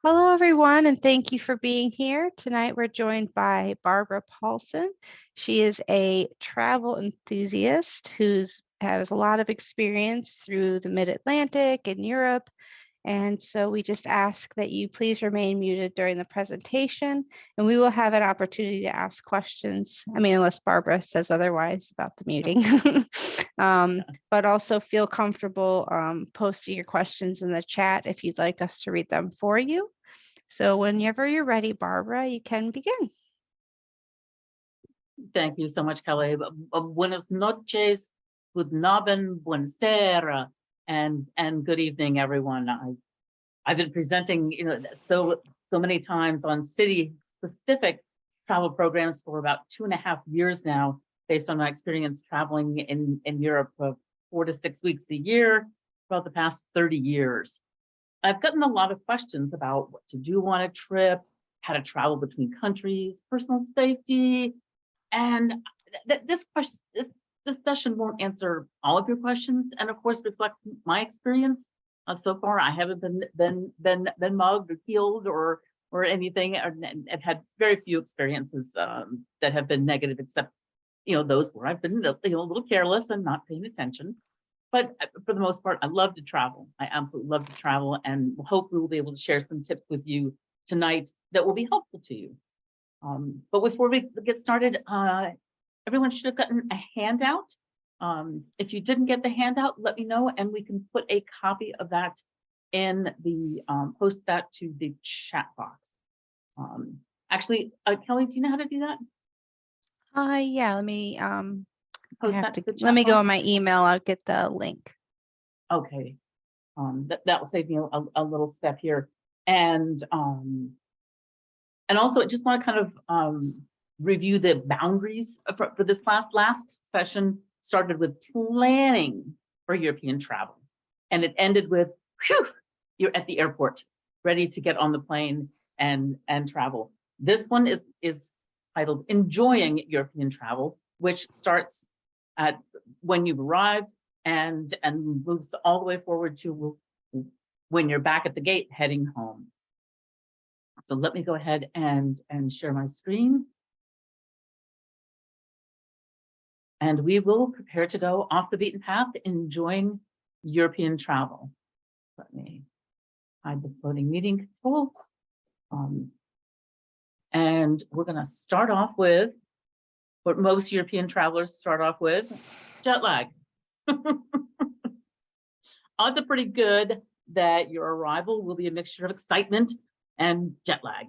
Hello, everyone, and thank you for being here. Tonight, we're joined by Barbara Paulson. She is a travel enthusiast who has a lot of experience through the Mid-Atlantic and Europe. And so we just ask that you please remain muted during the presentation, and we will have an opportunity to ask questions. I mean, unless Barbara says otherwise about the muting. But also feel comfortable posting your questions in the chat if you'd like us to read them for you. So whenever you're ready, Barbara, you can begin. Thank you so much, Kelly. Buenas noches, good naben, buonasera, and good evening, everyone. I've been presenting, so many times on city-specific travel programs for about 2.5 years now, based on my experience traveling in Europe for 4 to 6 weeks a year for about the past 30 years. I've gotten a lot of questions about what to do on a trip, how to travel between countries, personal safety, and this session won't answer all of your questions, and of course reflect my experience. So far, I haven't been mugged or killed or anything. I've had very few experiences that have been negative, except those where I've been a little careless and not paying attention. But for the most part, I love to travel. I absolutely love to travel, and hope we will be able to share some tips with you tonight that will be helpful to you. But before we get started, everyone should have gotten a handout. If you didn't get the handout, let me know, and we can put a copy of that in the post that to the chat box. Actually, Kelly, do you know how to do that? Yeah, let me Post that to the chat go box? on my email. I'll get the link. Okay. That will save me a little step here. And also I just want to kind of review the boundaries for this class. Last session started with planning for European travel, and it ended with, whew, you're at the airport, ready to get on the plane and travel. This one is titled Enjoying European Travel, which starts at when you've arrived and moves all the way forward to when you're back at the gate heading home. So let me go ahead and share my screen. And we will prepare to go off the beaten path, enjoying European travel. Let me hide the floating meeting controls. And we're going to start off with what most European travelers start off with, jet lag. Odds are pretty good that your arrival will be a mixture of excitement and jet lag.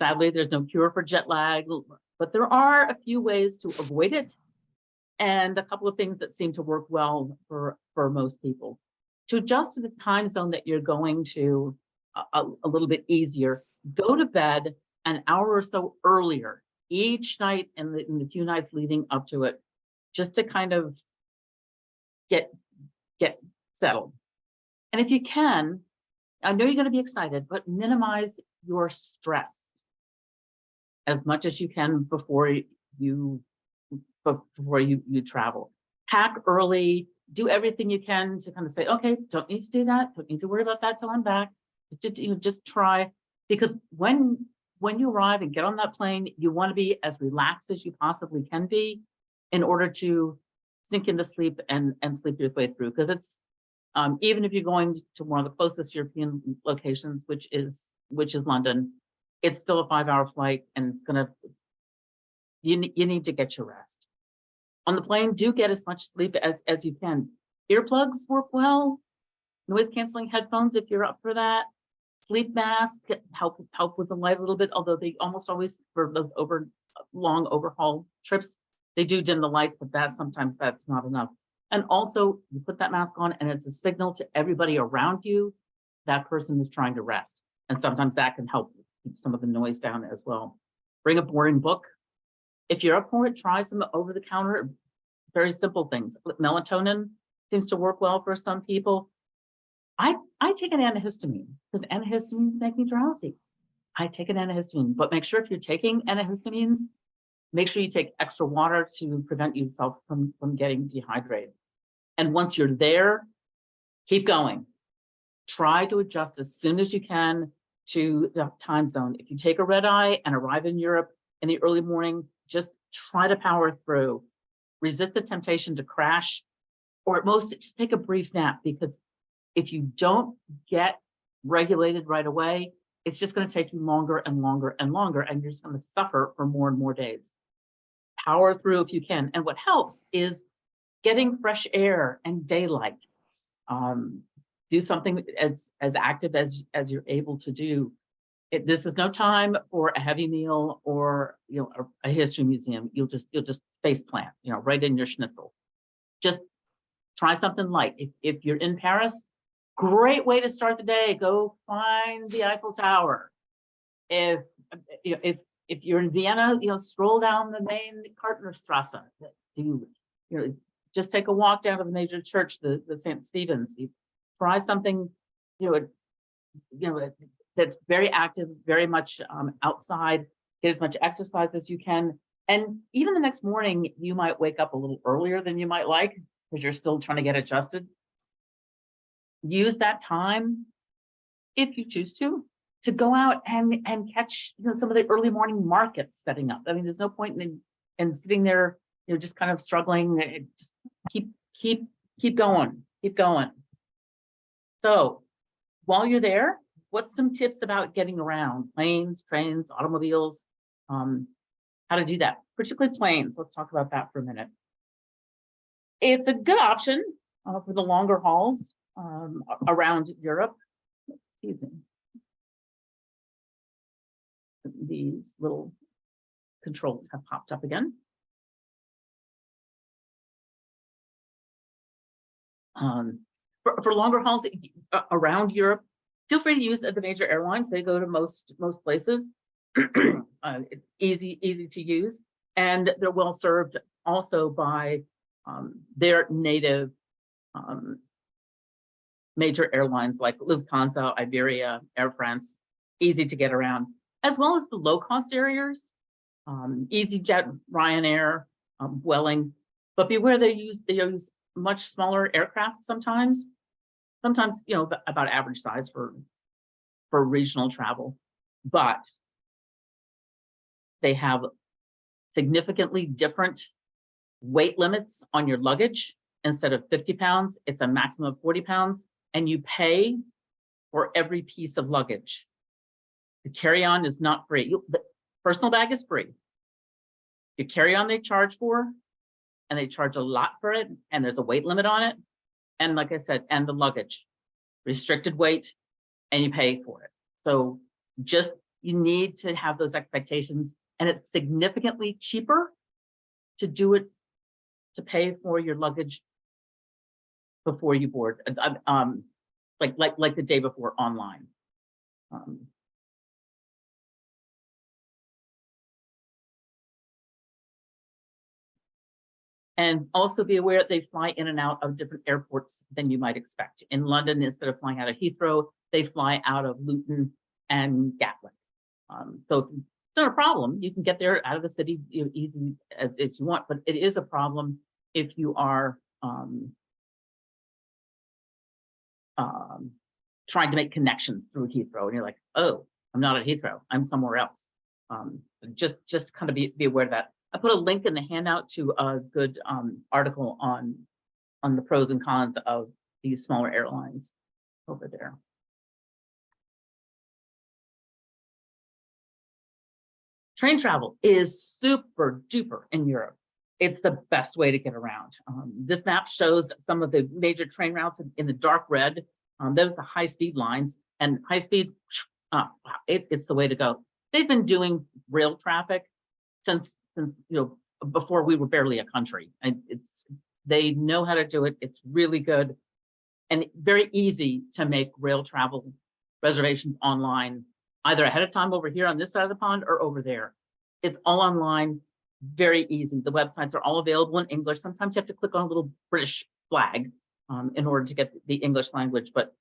Sadly, there's no cure for jet lag, but there are a few ways to avoid it, and a couple of things that seem to work well for most people. To adjust to the time zone that you're going to a little bit easier, go to bed an hour or so earlier each night in the few nights leading up to it, just to kind of get settled. And if you can, I know you're going to be excited, but minimize your stress as much as you can before you travel. Pack early, do everything you can to kind of say, okay, don't need to do that, don't need to worry about that till I'm back. Just try, because when you arrive and get on that plane, you want to be as relaxed as you possibly can be in order to sink into sleep and sleep your way through. Because it's even if you're going to one of the closest European locations, which is London, it's still a 5-hour flight, and it's gonna you need to get your rest. On the plane, do get as much sleep as you can. Earplugs work well. Noise canceling headphones if you're up for that. Sleep mask help with the light a little bit, although they almost always, for those long overhaul trips, they do dim the lights, but sometimes that's not enough. And also, you put that mask on and it's a signal to everybody around you that person is trying to rest. And sometimes that can help keep some of the noise down as well. Bring a boring book. If you're up for it, try some over-the-counter, very simple things. Melatonin seems to work well for some people. I take an antihistamine because antihistamines make me drowsy. I take an antihistamine, but make sure if you're taking antihistamines, make sure you take extra water to prevent yourself from getting dehydrated. And once you're there, keep going. Try to adjust as soon as you can to the time zone. If you take a red eye and arrive in Europe in the early morning, just try to power through. Resist the temptation to crash, or at most just take a brief nap, because if you don't get regulated right away, it's just going to take you longer and longer and longer, and you're just going to suffer for more and more days. Power through if you can. And what helps is getting fresh air and daylight. Do something as active as you're able to do. This is no time for a heavy meal or a history museum. You'll just face plant, right in your schnitzel. Just try something light. If you're in Paris, great way to start the day. Go find the Eiffel Tower. If you're in Vienna, stroll down the main Kartnerstrasse. Just take a walk down to the major church, the St. Stephen's. You try something, that's very active, very much outside. Get as much exercise as you can. And even the next morning, you might wake up a little earlier than you might like because you're still trying to get adjusted. Use that time, if you choose to go out and catch some of the early morning markets setting up. I mean, there's no point in sitting there, just kind of struggling. Just keep going. So while you're there, what's some tips about getting around? Planes, trains, automobiles, how to do that, particularly planes. Let's talk about that for a minute. It's a good option for the longer hauls around Europe. Excuse me. These little controls have popped up again. For longer hauls around Europe, feel free to use the major airlines. They go to most places. It's easy to use, and they're well served also by their native major airlines like Lufthansa, Iberia, Air France. Easy to get around, as well as the low-cost carriers, EasyJet, Ryanair, Vueling. But beware, they use much smaller aircraft sometimes, about average size for regional travel, but they have significantly different weight limits on your luggage. Instead of 50 pounds, it's a maximum of 40 pounds, and you pay for every piece of luggage. The carry-on is not free. The personal bag is free. Your carry-on they charge for, and they charge a lot for it, and there's a weight limit on it. And like I said, and the luggage, restricted weight, and you pay for it. So you need to have those expectations, and it's significantly cheaper to do it, to pay for your luggage before you board, like the day before online. And also be aware they fly in and out of different airports than you might expect. In London, instead of flying out of Heathrow, they fly out of Luton and Gatwick. So it's not a problem. You can get there out of the city easy as you want, but it is a problem if you are trying to make connections through Heathrow, and you're like, oh, I'm not at Heathrow, I'm somewhere else. Just kind of be aware of that. I put a link in the handout to a good article on the pros and cons of these smaller airlines over there. Train travel is super duper in Europe. It's the best way to get around. This map shows some of the major train routes in the dark red. Those are the high-speed lines, and high-speed, it's the way to go. They've been doing rail traffic since before we were barely a country, and they know how to do it. It's really good and very easy to make rail travel reservations online, either ahead of time over here on this side of the pond or over there. It's all online, very easy. The websites are all available in English. Sometimes you have to click on a little British flag in order to get the English language, but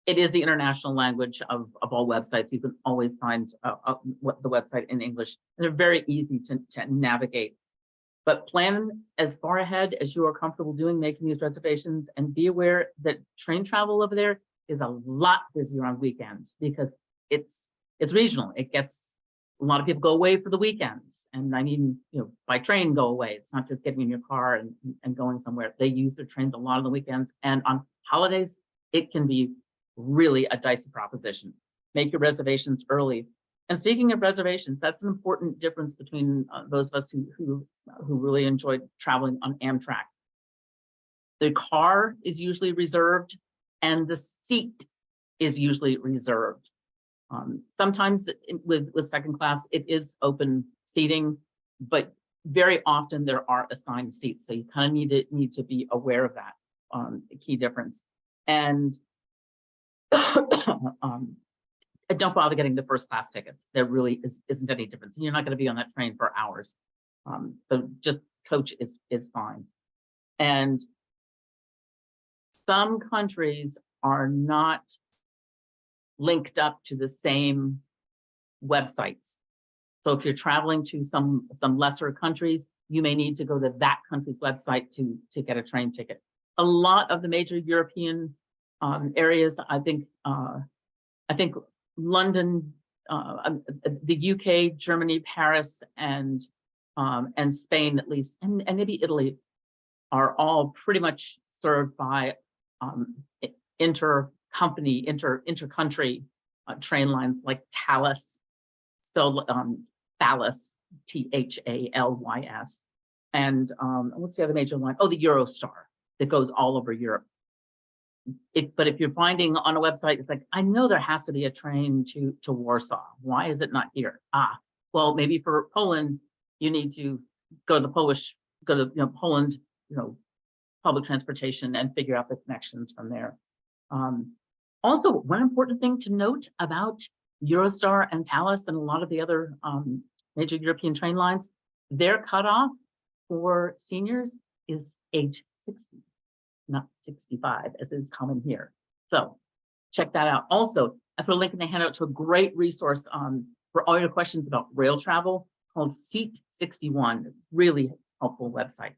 it is the international language of all websites. You can always find the website in English. They're very easy to navigate. But plan as far ahead as you are comfortable doing, making these reservations, and be aware that train travel over there is a lot busier on weekends because it's regional. It gets a lot of people go away for the weekends, and I mean, by train go away. It's not just getting in your car and going somewhere. They use their trains a lot on the weekends, and on holidays, it can be really a dicey proposition. Make your reservations early. And speaking of reservations, that's an important difference between those of us who really enjoyed traveling on Amtrak. The car is usually reserved, and the seat is usually reserved. Sometimes with second class, it is open seating, but very often there are assigned seats. So you kind of need to be aware of that, the key difference. And don't bother getting the first class tickets. There really isn't any difference. You're not going to be on that train for hours. So just coach is fine. And some countries are not linked up to the same websites. So if you're traveling to some lesser countries, you may need to go to that country's website to get a train ticket. A lot of the major European areas, I think London, the UK, Germany, Paris, and Spain at least, and maybe Italy, are all pretty much served by inter-country train lines like Thalys, spelled Thalys, Thalys, and what's the other major line? Oh, the Eurostar that goes all over Europe. But if you're finding on a website, it's like, I know there has to be a train to Warsaw. Why is it not here? Well, maybe for Poland, you need to go to Poland, public transportation and figure out the connections from there. Also, one important thing to note about Eurostar and Thalys and a lot of the other major European train lines, their cutoff for seniors is age 60, not 65, as is common here. So check that out. Also, I put a link in the handout to a great resource for all your questions about rail travel called Seat 61, really helpful website.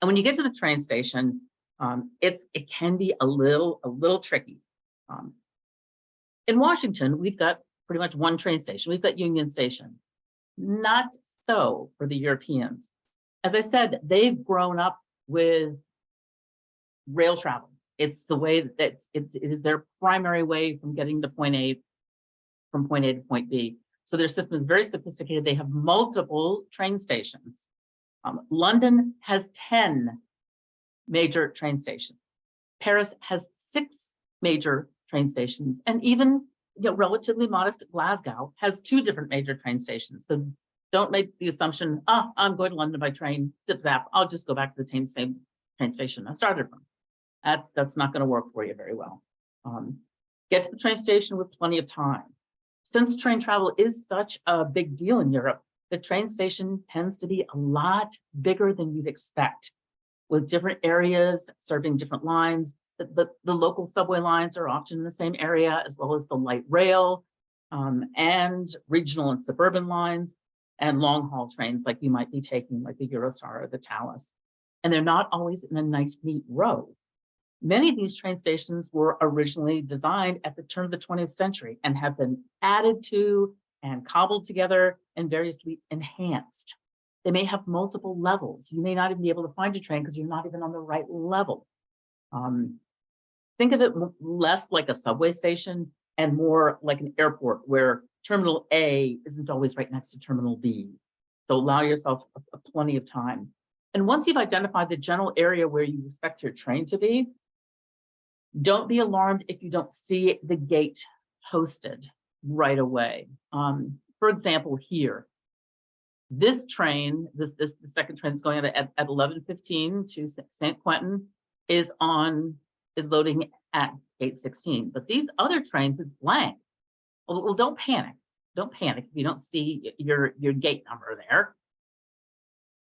And when you get to the train station, it can be a little tricky. In Washington, we've got pretty much one train station. We've got Union Station. Not so for the Europeans. As I said, they've grown up with rail travel. It's the way that it is their primary way from getting to point A to point B. So their system is very sophisticated. They have multiple train stations. London has 10 major train stations. Paris has 6 major train stations, and even relatively modest Glasgow has 2 different major train stations. So don't make the assumption, I'm going to London by train, zip zap, I'll just go back to the same train station I started from. That's not going to work for you very well. Get to the train station with plenty of time. Since train travel is such a big deal in Europe, the train station tends to be a lot bigger than you'd expect, with different areas serving different lines. The local subway lines are often in the same area, as well as the light rail and regional and suburban lines and long haul trains like you might be taking, like the Eurostar or the Thalys. And they're not always in a nice, neat row. Many of these train stations were originally designed at the turn of the 20th century and have been added to and cobbled together and variously enhanced. They may have multiple levels. You may not even be able to find a train because you're not even on the right level. Think of it less like a subway station and more like an airport where terminal A isn't always right next to terminal B. So allow yourself plenty of time. And once you've identified the general area where you expect your train to be, don't be alarmed if you don't see the gate posted right away. For example, here, this train, the second train is going at 11:15 to St. Quentin, is loading at 8:16. But these other trains, it's blank. Well, don't panic. Don't panic if you don't see your gate number there.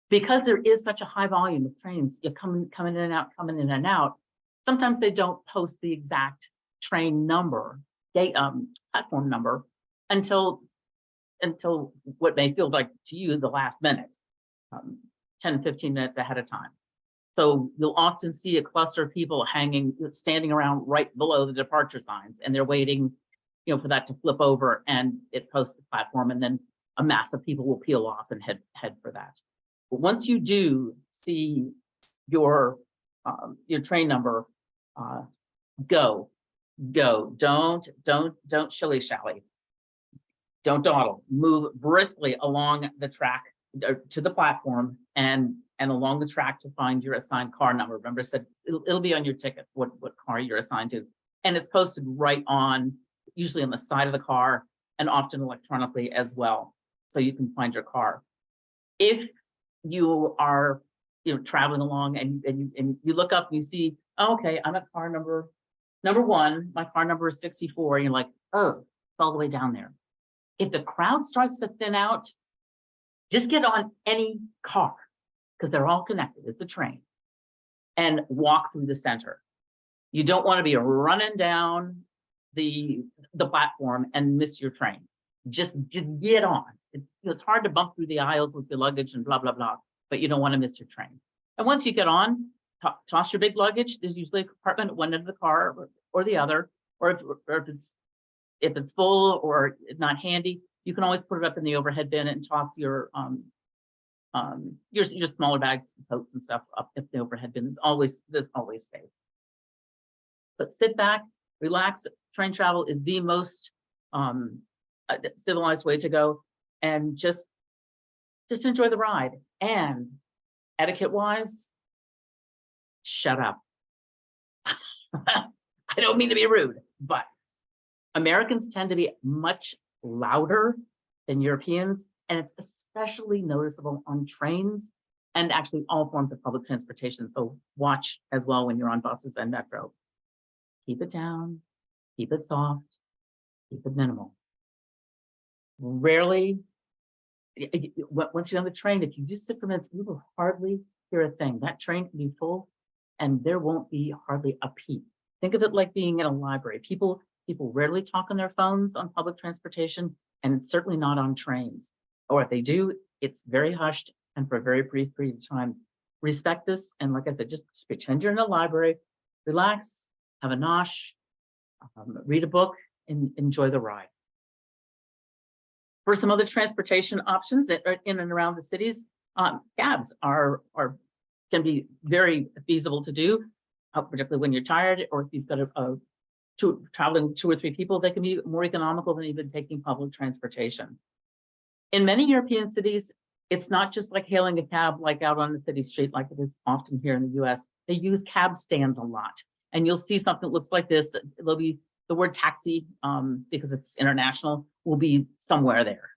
Because there is such a high volume of trains coming in and out, sometimes they don't post the exact train number, platform number, until what may feel like to you the last minute, 10, 15 minutes ahead of time. So you'll often see a cluster of people standing around right below the departure signs, and they're waiting, for that to flip over and it posts the platform, and then a mass of people will peel off and head for that. But once you do see your train number, go, don't shilly-shally. Don't dawdle. Move briskly along the track to the platform and along the track to find your assigned car number. Remember, I said it'll be on your ticket what car you're assigned to, and it's posted right on, usually on the side of the car, and often electronically as well, so you can find your car. If you are traveling along and you look up and you see, oh, okay, I'm at car number 1, my car number is 64, and you're like, oh, it's all the way down there. If the crowd starts to thin out, just get on any car, because they're all connected. It's a train, and walk through the center. You don't want to be running down the platform and miss your train. Just get on. It's hard to bump through the aisles with your luggage and blah, blah, blah, but you don't want to miss your train. And once you get on, toss your big luggage. There's usually a compartment at one end of the car or the other, or if it's full or not handy, you can always put it up in the overhead bin and toss your smaller bags, coats and stuff up in the overhead bin. There's always safe. But sit back, relax. Train travel is the most civilized way to go, and just enjoy the ride. And etiquette wise, shut up. I don't mean to be rude, but Americans tend to be much louder than Europeans, and it's especially noticeable on trains and actually all forms of public transportation. So watch as well when you're on buses and metro. Keep it down, keep it soft, keep it minimal. Rarely, once you're on the train, if you just sit for minutes, you will hardly hear a thing. That train can be full and there won't be hardly a peep. Think of it like being in a library. People rarely talk on their phones on public transportation, and certainly not on trains. Or if they do, it's very hushed and for a very brief period of time. Respect this, and like I said, just pretend you're in a library, relax, have a nosh, read a book, and enjoy the ride. For some other transportation options that are in and around the cities, cabs can be very feasible to do, particularly when you're tired, or if you've got traveling 2 or 3 people. They can be more economical than even taking public transportation. In many European cities, it's not just like hailing a cab like out on the city street like it is often here in the US. They use cab stands a lot. And you'll see something that looks like this. There'll be the word taxi, because it's international, will be somewhere there.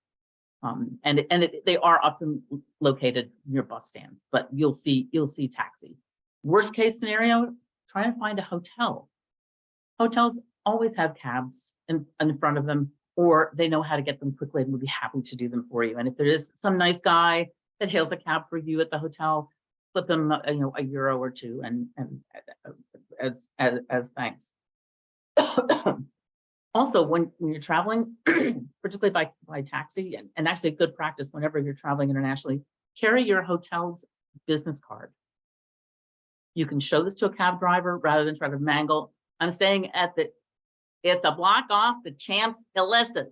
They are often located near bus stands, but you'll see taxi. Worst case scenario, try and find a hotel. Hotels always have cabs in front of them, or they know how to get them quickly and would be happy to do them for you. And if there is some nice guy that hails a cab for you at the hotel, flip them a euro or 2 and as thanks. Also, when you're traveling, particularly by taxi, and actually a good practice whenever you're traveling internationally, carry your hotel's business card. You can show this to a cab driver rather than try to mangle. I'm staying at it's a block off the Champs-Élysées.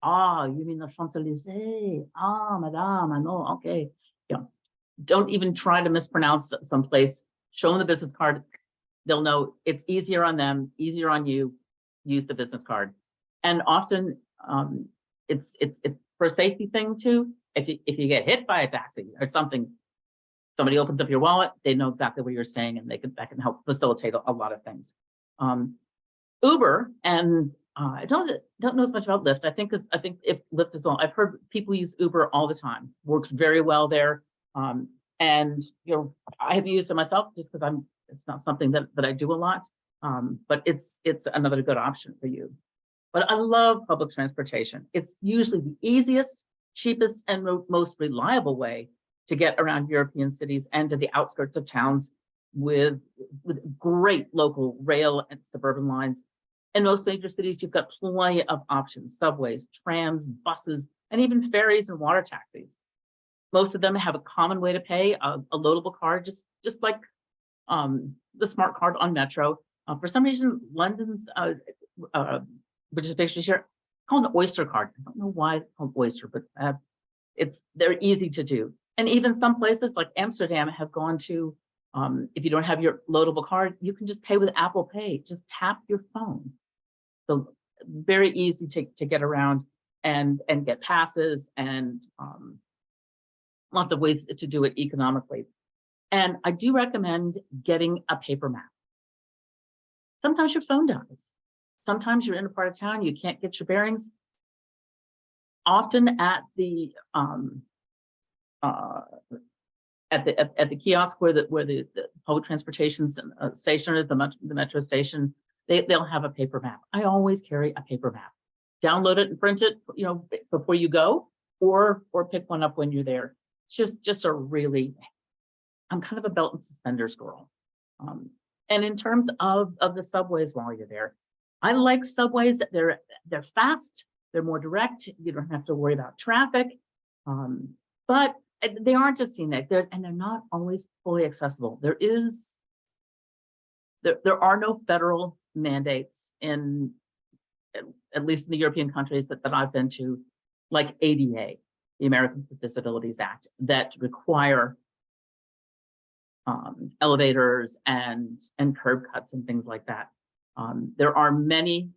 Ah, you mean the Champs-Élysées? Ah, madame, I know, okay. Don't even try to mispronounce someplace. Show them the business card. They'll know. It's easier on them, easier on you. Use the business card. And often it's for a safety thing too. If you get hit by a taxi or something, somebody opens up your wallet, they know exactly where you're staying, and that can help facilitate a lot of things. Uber, and I don't know as much about Lyft. I think if Lyft is all, I've heard people use Uber all the time. Works very well there. And I have used it myself just because it's not something that I do a lot. But it's another good option for you. But I love public transportation. It's usually the easiest, cheapest, and most reliable way to get around European cities and to the outskirts of towns with great local rail and suburban lines. In most major cities, you've got plenty of options: subways, trams, buses, and even ferries and water taxis. Most of them have a common way to pay, a loadable card. Just just like the smart card on Metro. For some reason, London's which is pictured here, called an Oyster card. I don't know why it's called Oyster, but they're easy to do. And even some places like Amsterdam have gone to, if you don't have your loadable card, you can just pay with Apple Pay. Just tap your phone. So very easy to get around and get passes, and lots of ways to do it economically. And I do recommend getting a paper map. Sometimes your phone dies. Sometimes you're in a part of town, you can't get your bearings. Often at the kiosk where the public transportation station is, the metro station, they'll have a paper map. I always carry a paper map. Download it and print it, before you go, or pick one up when you're there. It's just a really, I'm kind of a belt and suspenders girl. And in terms of the subways while you're there, I like subways. They're fast, they're more direct. You don't have to worry about traffic, but they aren't just scenic. They're not always fully accessible. There are no federal mandates in, at least in the European countries that I've been to, like ADA, the Americans with Disabilities Act, that require elevators and curb cuts and things like that. There are many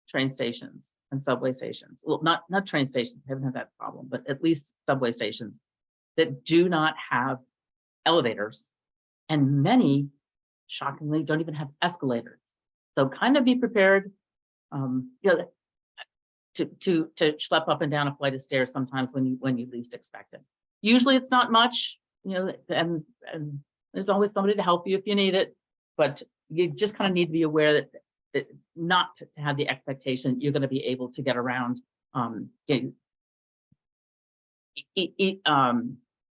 train stations and subway stations. Well, not train stations, haven't had that problem, but at least subway stations that do not have elevators, and many, shockingly, don't even have escalators. So kind of be prepared, to schlep up and down a flight of stairs sometimes when you least expect it. Usually it's not much, and there's always somebody to help you if you need it, but you just kind of need to be aware that not to have the expectation you're going to be able to get around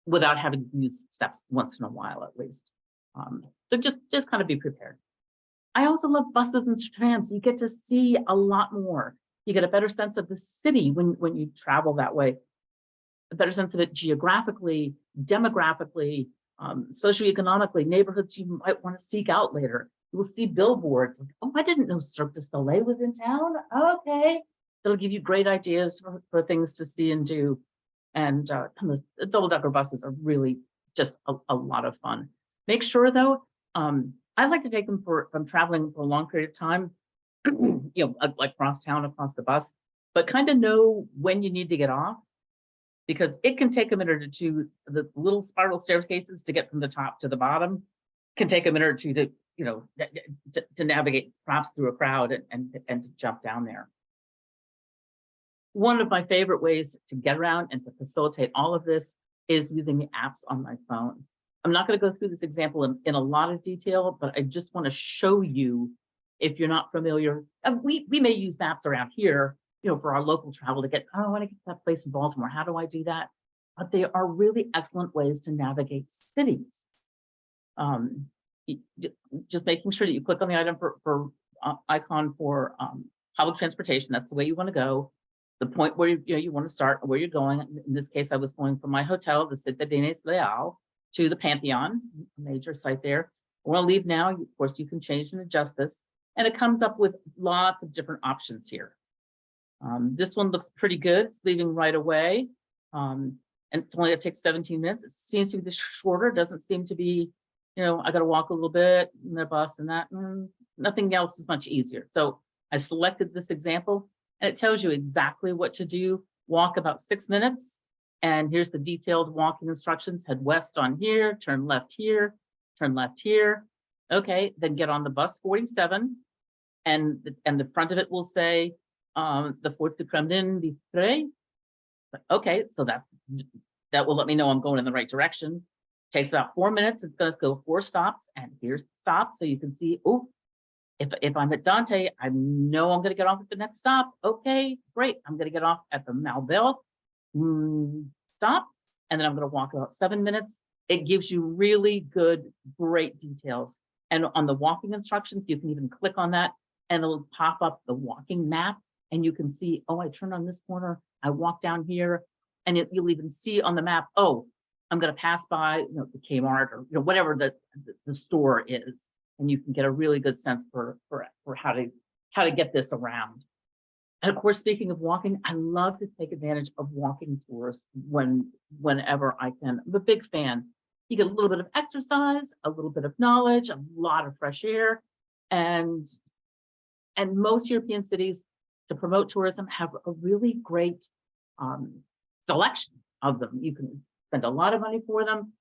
without having to use steps once in a while at least. So just kind of be prepared. I also love buses and trams. You get to see a lot more. You get a better sense of the city when you travel that way, a better sense of it geographically, demographically, socioeconomically, neighborhoods you might want to seek out later. You will see billboards like, oh, I didn't know Cirque du Soleil was in town. Okay. It'll give you great ideas for things to see and do. And the double-decker buses are really just a lot of fun. Make sure though, I like to take them if I'm traveling for a long period of time, like cross town, across the bus, but kind of know when you need to get off, because it can take a minute or two. The little spiral staircases to get from the top to the bottom can take a minute or two to navigate perhaps through a crowd and to jump down there. One of my favorite ways to get around and to facilitate all of this is using the apps on my phone. I'm not going to go through this example in a lot of detail, but I just want to show you, if you're not familiar, we may use maps around here, for our local travel to get, oh, I want to get to that place in Baltimore. How do I do that? But they are really excellent ways to navigate cities. Just making sure that you click on the item for icon for public transportation. That's the way you want to go. The point where you want to start, where you're going. In this case, I was going from my hotel, the Citadines Leal, to the Pantheon, a major site there. I want to leave now. Of course, you can change and adjust this, and it comes up with lots of different options here. This one looks pretty good. It's leaving right away, and it's only going to take 17 minutes. It seems to be shorter. It doesn't seem to be, I got to walk a little bit in the bus and that. Nothing else is much easier. So I selected this example, and it tells you exactly what to do. Walk about 6 minutes. And here's the detailed walking instructions. Head west on here, turn left here, turn left here. Okay, then get on the bus 47, and the front of it will say the Fort du Kremlin Vitré. Okay, so that will let me know I'm going in the right direction. Takes about 4 minutes. It's going to go 4 stops, and here's the stop, so you can see. Oh, if I'm at Dante, I know I'm going to get off at the next stop. Okay, great. I'm going to get off at the Malbel. Stop, and then I'm going to walk about 7 minutes. It gives you really good, great details. And on the walking instructions, you can even click on that and it'll pop up the walking map, and you can see, oh, I turn on this corner, I walk down here, and you'll even see on the map, oh, I'm going to pass by, the Kmart or whatever the store is, and you can get a really good sense for how to get this around. And of course, speaking of walking, I love to take advantage of walking tours whenever I can. I'm a big fan. You get a little bit of exercise, a little bit of knowledge, a lot of fresh air, and most European cities to promote tourism have a really great selection of them. You can spend a lot of money for them.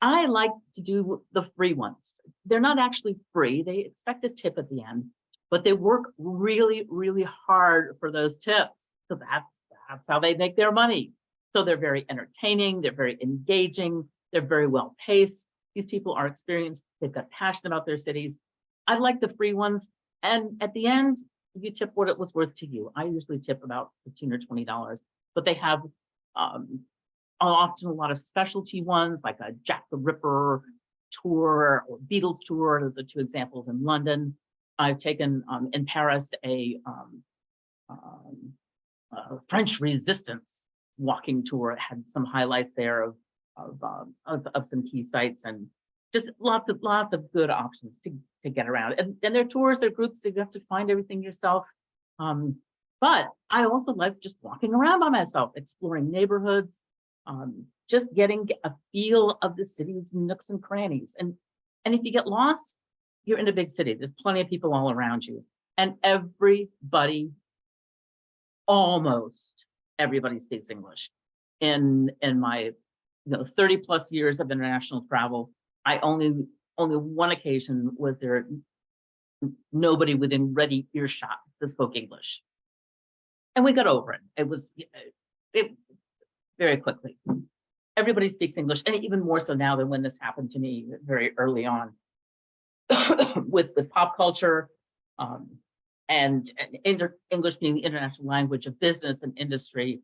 I like to do the free ones. They're not actually free. They expect a tip at the end, but they work really, really hard for those tips. So that's how they make their money. So they're very entertaining. They're very engaging. They're very well paced. These people are experienced. They've got passion about their cities. I like the free ones. And at the end, you tip what it was worth to you. I usually tip about $15 or $20, but they have often a lot of specialty ones like a Jack the Ripper tour or Beatles tour. Those are two examples in London. I've taken in Paris a French Resistance walking tour. It had some highlights there of some key sites and just lots of good options to get around. And their tours, their groups, so you have to find everything yourself. But I also like just walking around by myself, exploring neighborhoods, just getting a feel of the city's nooks and crannies. And if you get lost, you're in a big city. There's plenty of people all around you. And almost everybody speaks English. In my 30 plus years of international travel, I only one occasion was there nobody within ready earshot that spoke English. And we got over it. It was very quickly. Everybody speaks English, and even more so now than when this happened to me very early on. with pop culture, and English being the international language of business and industry.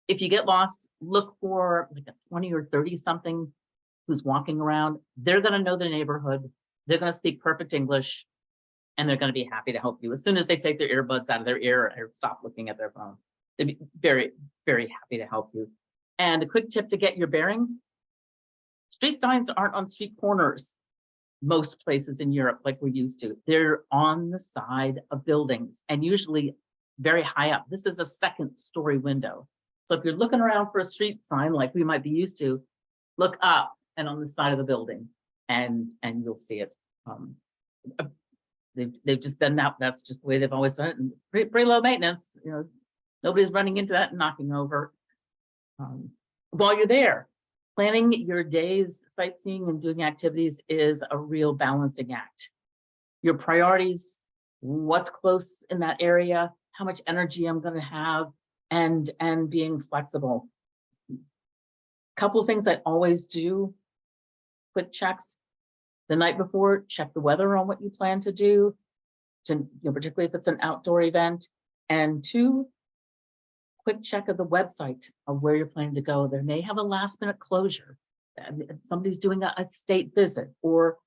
If you get lost, look for like a 20 or 30 something who's walking around. They're going to know the neighborhood. They're going to speak perfect English, and they're going to be happy to help you. As soon as they take their earbuds out of their ear or stop looking at their phone, they'd be very, very happy to help you. And a quick tip to get your bearings: street signs aren't on street corners. Most places in Europe, like we're used to, they're on the side of buildings and usually very high up. This is a second-story window. So if you're looking around for a street sign like we might be used to, look up and on the side of the building, and you'll see it. They've just done that. That's just the way they've always done it, and pretty low maintenance. Nobody's running into that and knocking over. While you're there, planning your days sightseeing and doing activities is a real balancing act. Your priorities, what's close in that area, how much energy I'm going to have, and being flexible. A couple of things I always do: quick checks the night before, check the weather on what you plan to do, particularly if it's an outdoor event. And two, quick check of the website of where you're planning to go. They may have a last minute closure. Somebody's doing a state visit, or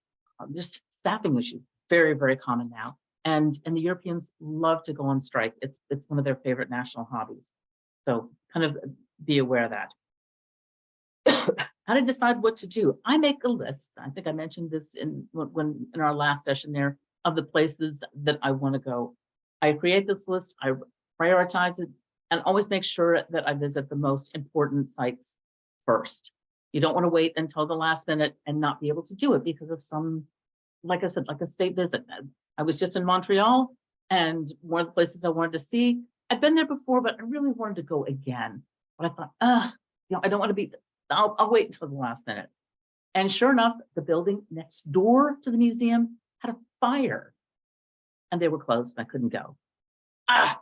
just staffing issues. Very, very common now. And the Europeans love to go on strike. It's one of their favorite national hobbies. So kind of be aware of that. How to decide what to do? I make a list. I think I mentioned this in our last session there, of the places that I want to go. I create this list, I prioritize it, and always make sure that I visit the most important sites first. You don't want to wait until the last minute and not be able to do it because of some, like I said, like a state visit. I was just in Montreal, and one of the places I wanted to see, I'd been there before, but I really wanted to go again. But I thought, I don't want to be, I'll wait until the last minute. And sure enough, the building next door to the museum had a fire, and they were closed, and I couldn't go. Oh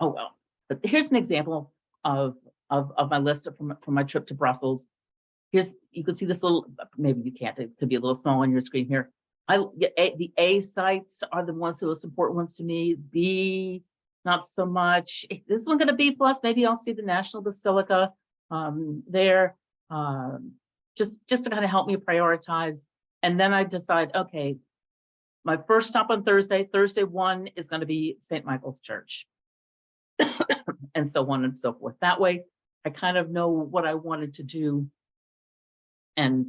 well. But here's an example of my list from my trip to Brussels. You can see this little, maybe you can't, it could be a little small on your screen here. The A sites are the ones who are most important ones to me. B, not so much. This one going to B plus. Maybe I'll see the National Basilica there, just to kind of help me prioritize. And then I decide, okay, my first stop on Thursday 1 is going to be St. Michael's Church. And so on and so forth. That way, I kind of know what I wanted to do and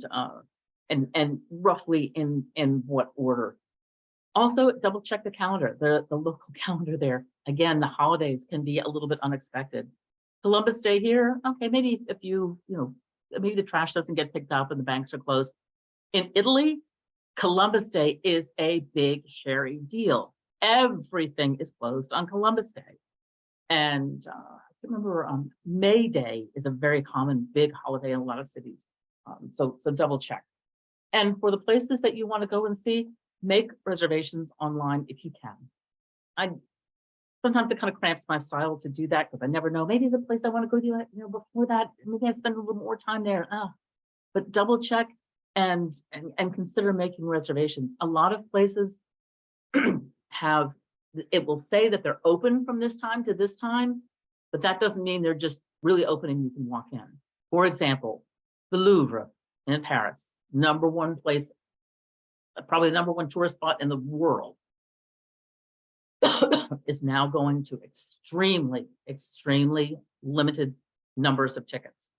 roughly in what order. Also, double check the calendar, the local calendar there. Again, the holidays can be a little bit unexpected. Columbus Day here, okay, maybe if maybe the trash doesn't get picked up and the banks are closed. In Italy, Columbus Day is a big, hairy deal. Everything is closed on Columbus Day. And I remember May Day is a very common big holiday in a lot of cities. So double check. And for the places that you want to go and see, make reservations online if you can. Sometimes it kind of cramps my style to do that because I never know. Maybe the place I want to go to, before that, maybe I spend a little more time there. But double check and consider making reservations. A lot of places have, it will say that they're open from this time to this time, but that doesn't mean they're just really open and you can walk in. For example, the Louvre in Paris, #1 place, probably the #1 tourist spot in the world, is now going to extremely, extremely limited numbers of tickets.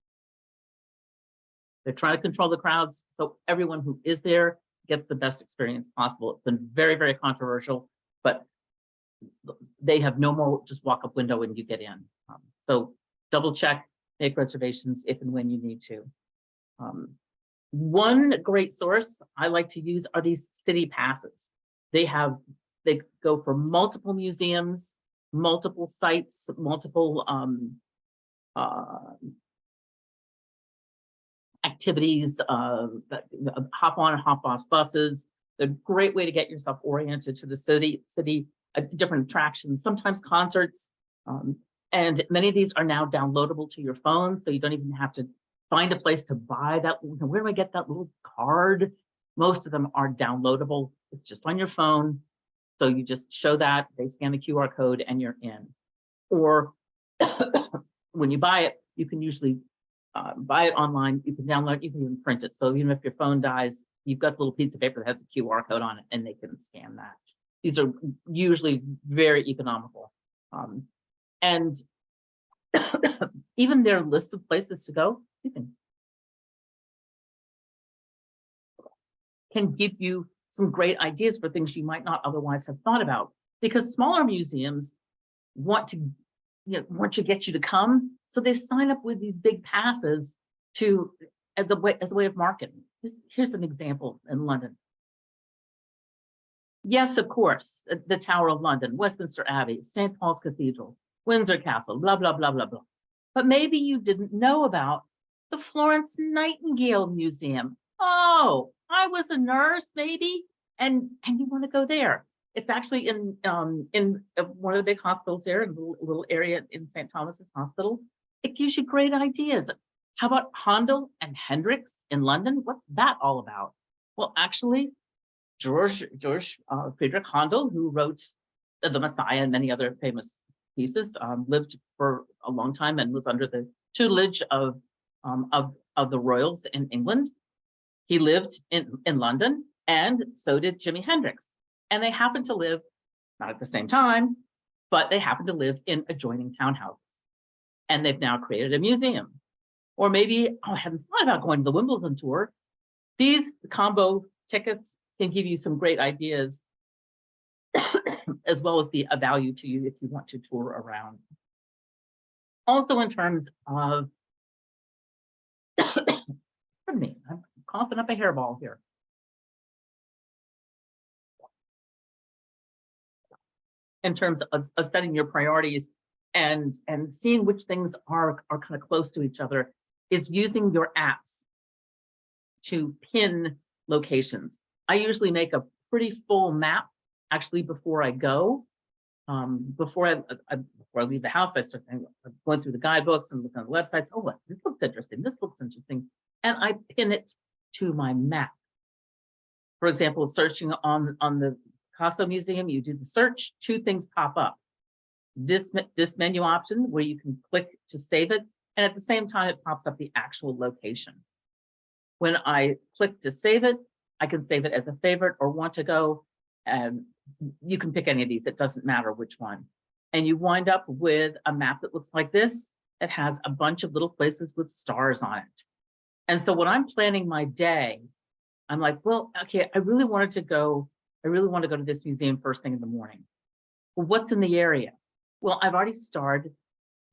They're trying to control the crowds, so everyone who is there gets the best experience possible. It's been very, very controversial, but they have no more just walk up window and you get in. So double check, make reservations if and when you need to. One great source I like to use are these city passes. They go for multiple museums, multiple sites, multiple activities, hop on and hop off buses. They're a great way to get yourself oriented to the city, different attractions, sometimes concerts. And many of these are now downloadable to your phone, so you don't even have to find a place to buy that. Where do I get that little card? Most of them are downloadable. It's just on your phone. So you just show that, they scan the QR code and you're in. Or when you buy it, you can usually buy it online. You can download it, you can even print it. So even if your phone dies, you've got a little piece of paper that has a QR code on it and they can scan that. These are usually very economical. And even their list of places to go, you can give you some great ideas for things you might not otherwise have thought about. Because smaller museums want to get you to come, so they sign up with these big passes as a way of marketing. Here's an example in London. Yes, of course, the Tower of London, Westminster Abbey, St. Paul's Cathedral, Windsor Castle, blah, blah, blah, blah, blah. But maybe you didn't know about the Florence Nightingale Museum. Oh, I was a nurse, maybe, and you want to go there. It's actually in one of the big hospitals there, in a little area in St. Thomas's Hospital. It gives you great ideas. How about Handel and Hendrix in London? What's that all about? Well, actually, George Friedrich Handel, who wrote The Messiah and many other famous pieces, lived for a long time and was under the tutelage of the royals in England. He lived in London, and so did Jimi Hendrix. And they happened to live, not at the same time, but they happened to live in adjoining townhouses. And they've now created a museum. Or maybe, I hadn't thought about going to the Wimbledon tour. These combo tickets can give you some great ideas, as well as a value to you if you want to tour around. Also in terms of, pardon me, I'm coughing up a hairball here. In terms of setting your priorities and seeing which things are kind of close to each other, is using your apps to pin locations. I usually make a pretty full map actually before I go. Before I leave the house, I start going through the guidebooks and looking at the websites. Oh, this looks interesting. This looks interesting. And I pin it to my map. For example, searching on the Picasso Museum, you do the search, 2 things pop up. This menu option where you can click to save it, and at the same time, it pops up the actual location. When I click to save it, I can save it as a favorite or want to go, and you can pick any of these. It doesn't matter which one. And you wind up with a map that looks like this. that has a bunch of little places with stars on it. And so when I'm planning my day, I'm like, well, okay, I really want to go to this museum first thing in the morning. Well, what's in the area? Well, I've already starred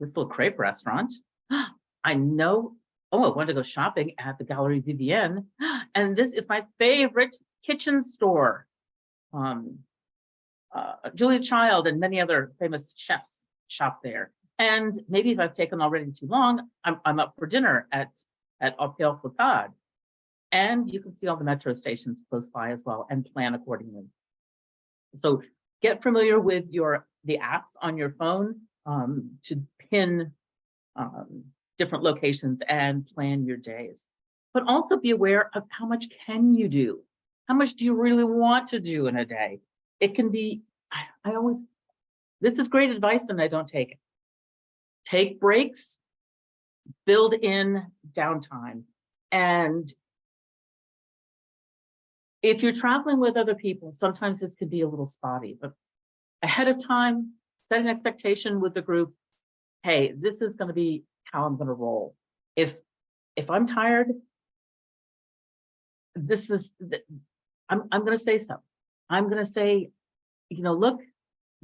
this little crepe restaurant. I know, oh, I want to go shopping at the Galerie Vivienne. And this is my favorite kitchen store. Julia Child and many other famous chefs shop there. And maybe if I've taken already too long, I'm up for dinner at Hôtel Cotard. And you can see all the metro stations close by as well and plan accordingly. So get familiar with the apps on your phone to pin different locations and plan your days. But also be aware of how much can you do? How much do you really want to do in a day? It can be, this is great advice and I don't take it. Take breaks, build in downtime. And if you're traveling with other people, sometimes this could be a little spotty, but ahead of time, set an expectation with the group. Hey, this is going to be how I'm going to roll. If I'm tired, I'm going to say so. I'm going to say, look,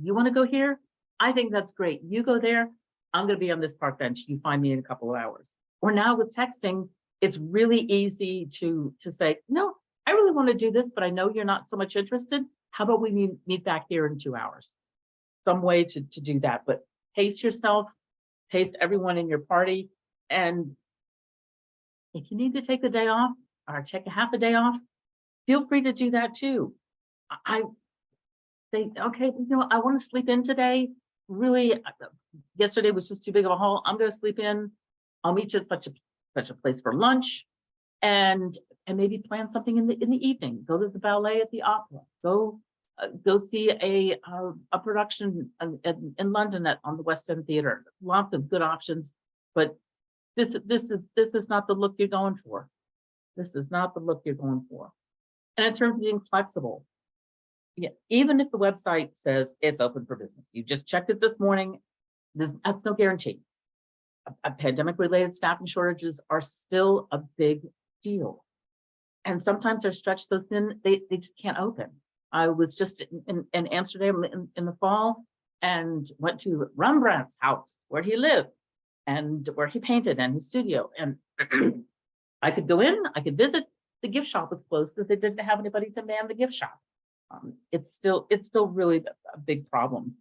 you want to go here? I think that's great. You go there. I'm going to be on this park bench. You find me in a couple of hours. Or now with texting, it's really easy to say, no, I really want to do this, but I know you're not so much interested. How about we meet back here in 2 hours? Some way to do that, but pace yourself, pace everyone in your party. And if you need to take the day off or take a half a day off, feel free to do that too. I say, okay, I want to sleep in today. Really, yesterday was just too big of a haul. I'm going to sleep in. I'll meet you at such a place for lunch, and maybe plan something in the evening. Go to the ballet at the opera. Go see a production in London on the West End Theatre. Lots of good options, but this is not the look you're going for. This is not the look you're going for. And in terms of being flexible, yeah, even if the website says it's open for business, you just checked it this morning, that's no guarantee. Pandemic-related staffing shortages are still a big deal. And sometimes they're stretched so thin, they just can't open. I was just in Amsterdam in the fall and went to Rembrandt's house where he lived and where he painted and his studio. And I could go in, I could visit. The gift shop was closed because they didn't have anybody to man the gift shop. It's still really a big problem.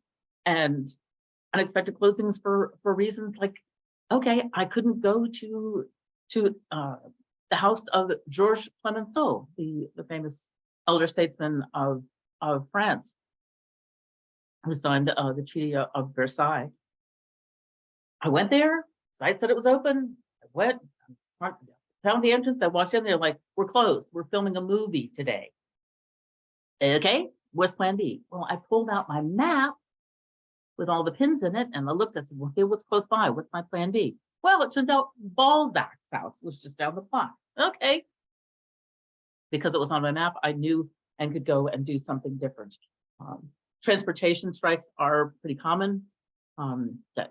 And unexpected closings for reasons like, okay, I couldn't go to the house of Georges Clemenceau, the famous elder statesman of France, who signed the Treaty of Versailles. I went there, site said it was open. I went, found the entrance, I walked in, they're like, we're closed. We're filming a movie today. Okay, what's plan B? Well, I pulled out my map with all the pins in it, and I looked at it, okay, what's close by? What's my plan B? Well, it turns out Balzac's house was just down the block. Okay. Because it was on my map, I knew and could go and do something different. Transportation strikes are pretty common.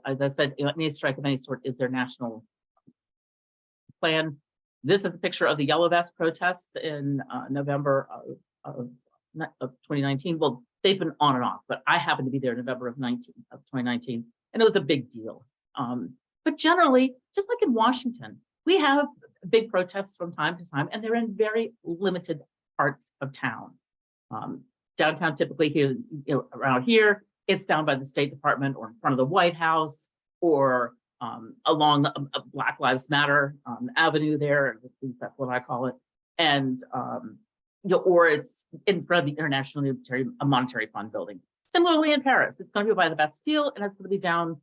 As I said, any strike of any sort is their national plan. This is a picture of the Yellow Vest protests in November of 2019. Well, they've been on and off, but I happened to be there in November of 2019, and it was a big deal. But generally, just like in Washington, we have big protests from time to time, and they're in very limited parts of town. Downtown, typically here, around here, it's down by the State Department or in front of the White House or along a Black Lives Matter avenue there. At least that's what I call it. And or it's in front of the International Monetary Fund building. Similarly in Paris, it's going to be by the Bastille and it's going to be down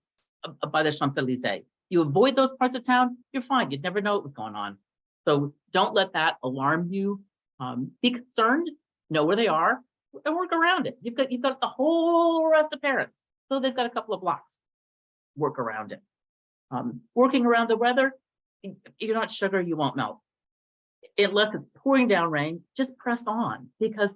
by the Champs-Elysees. You avoid those parts of town, you're fine. You'd never know what was going on. So don't let that alarm you. Be concerned, know where they are, and work around it. You've got the whole rest of Paris. So they've got a couple of blocks. Work around it. Working around the weather, you're not sugar, you won't melt. Unless it's pouring down rain, just press on because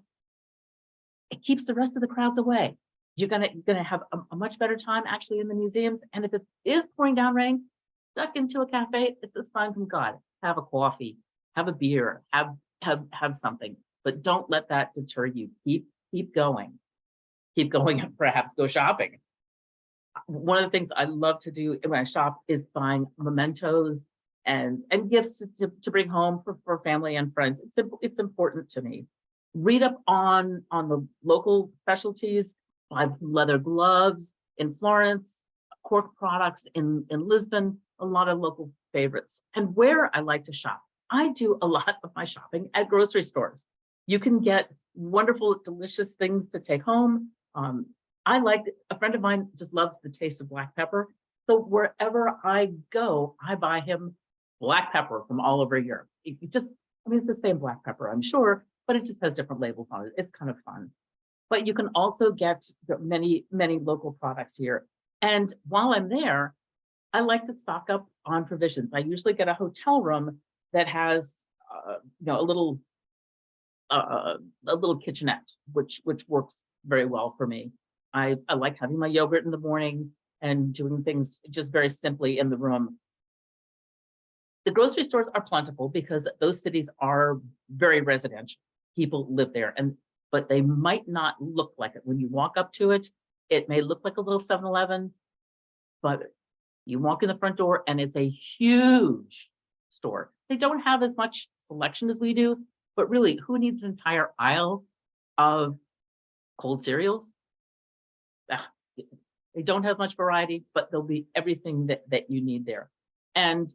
it keeps the rest of the crowds away. You're gonna have a much better time actually in the museums. And if it is pouring down rain, stuck into a cafe, it's a sign from God. Have a coffee, have a beer, have something, but don't let that deter you. Keep going. Keep going and perhaps go shopping. One of the things I love to do when I shop is buying mementos and gifts to bring home for family and friends. It's important to me. Read up on the local specialties, buy leather gloves in Florence, cork products in Lisbon, a lot of local favorites. And where I like to shop, I do a lot of my shopping at grocery stores. You can get wonderful, delicious things to take home. I like, a friend of mine just loves the taste of black pepper. So wherever I go, I buy him black pepper from all over Europe. You just, I mean, it's the same black pepper, I'm sure, but it just has different labels on it. It's kind of fun. But you can also get many local products here. And while I'm there, I like to stock up on provisions. I usually get a hotel room that has, a little kitchenette, which works very well for me. I like having my yogurt in the morning and doing things just very simply in the room. The grocery stores are plentiful because those cities are very residential. People live there, but they might not look like it. When you walk up to it, it may look like a little 7-Eleven, but you walk in the front door and it's a huge store. They don't have as much selection as we do, but really, who needs an entire aisle of cold cereals? They don't have much variety, but there'll be everything that you need there. And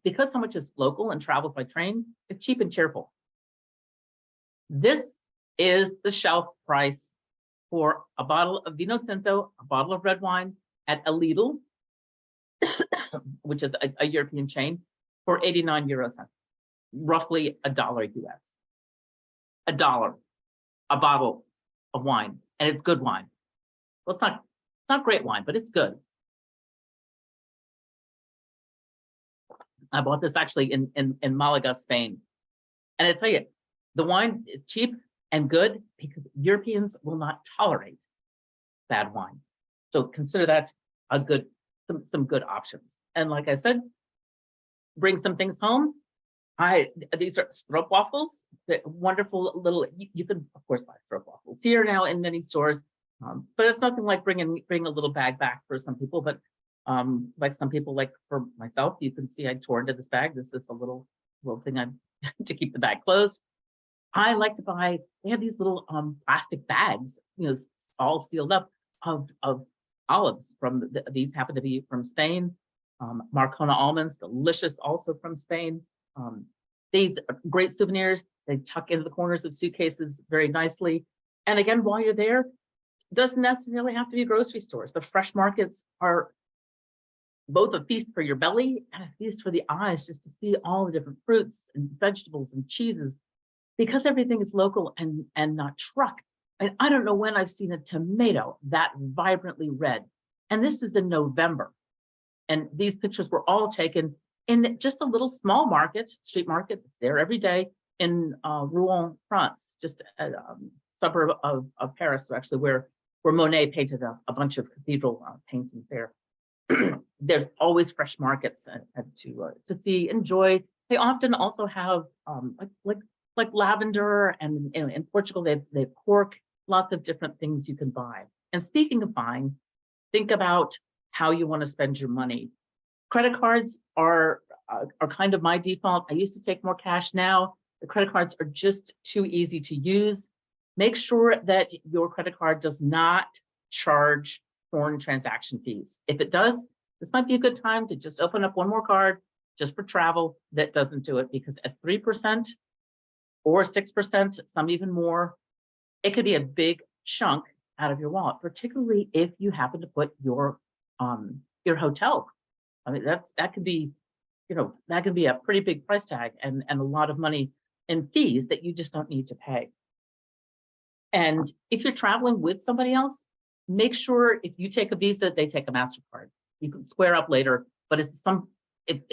because so much is local and travels by train, it's cheap and cheerful. This is the shelf price for a bottle of Vino Tinto, a bottle of red wine at a Lidl, which is a European chain, for 89 euro cents, roughly $1 US. $1, a bottle of wine, and it's good wine. Well, it's not great wine, but it's good. I bought this actually in Malaga, Spain. And I tell you, the wine is cheap and good because Europeans will not tolerate bad wine. So consider that some good options. And like I said, bring some things home. These are stroopwafels, the wonderful little, you can of course buy stroopwafels here now in many stores, but it's nothing like bring a little bag back for some people. But like some people, like for myself, you can see I tore into this bag. This is a little thing to keep the bag closed. I like to buy, they have these little plastic bags, all sealed up of olives from these happen to be from Spain. Marcona almonds, delicious, also from Spain. These are great souvenirs. They tuck into the corners of suitcases very nicely. And again, while you're there, it doesn't necessarily have to be grocery stores. The fresh markets are both a feast for your belly and a feast for the eyes, just to see all the different fruits and vegetables and cheeses, because everything is local and not truck. And I don't know when I've seen a tomato that vibrantly red. And this is in November. And these pictures were all taken in just a little small market, street market. It's there every day in Rouen, France, just a suburb of Paris, actually, where Monet painted a bunch of cathedral paintings there. There's always fresh markets to see, enjoy. They often also have like lavender, and in Portugal they have cork, lots of different things you can buy. And speaking of buying, think about how you want to spend your money. Credit cards are kind of my default. I used to take more cash. Now the credit cards are just too easy to use. Make sure that your credit card does not charge foreign transaction fees. If it does, this might be a good time to just open up one more card just for travel that doesn't do it, because at 3% or 6%, some even more, it could be a big chunk out of your wallet, particularly if you happen to put your hotel. I mean, that could be, that could be a pretty big price tag and a lot of money in fees that you just don't need to pay. And if you're traveling with somebody else, make sure if you take a Visa, they take a MasterCard. You can square up later, but if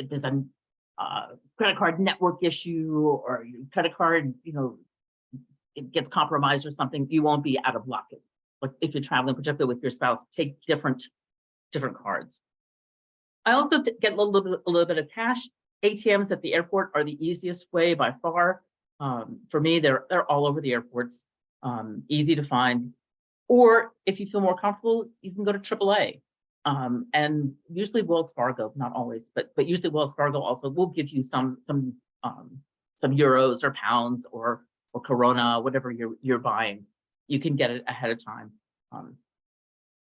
there's a credit card network issue, or your credit card, it gets compromised or something, you won't be out of luck. But if you're traveling, particularly with your spouse, take different cards. I also get a little bit of cash. ATMs at the airport are the easiest way by far. For me, they're all over the airports, easy to find. Or if you feel more comfortable, you can go to AAA. And usually Wells Fargo, not always, but usually Wells Fargo also will give you some euros or pounds or Corona, whatever you're buying. You can get it ahead of time.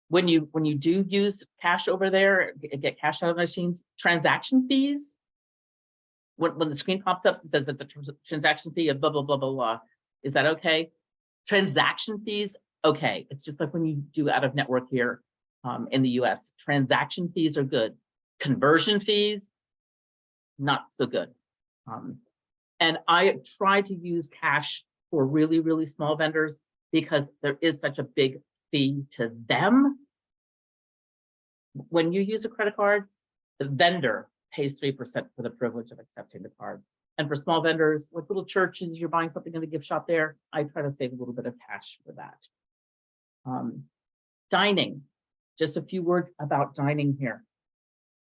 When you do use cash over there, get cash out of machines, transaction fees. When the screen pops up and says it's a transaction fee of blah blah blah blah blah, is that okay? Transaction fees, okay. It's just like when you do out of network here in the US. Transaction fees are good. Conversion fees, not so good. And I try to use cash for really, really small vendors because there is such a big fee to them. When you use a credit card, the vendor pays 3% for the privilege of accepting the card. And for small vendors, like little churches, you're buying something in the gift shop there, I try to save a little bit of cash for that. Dining, just a few words about dining here.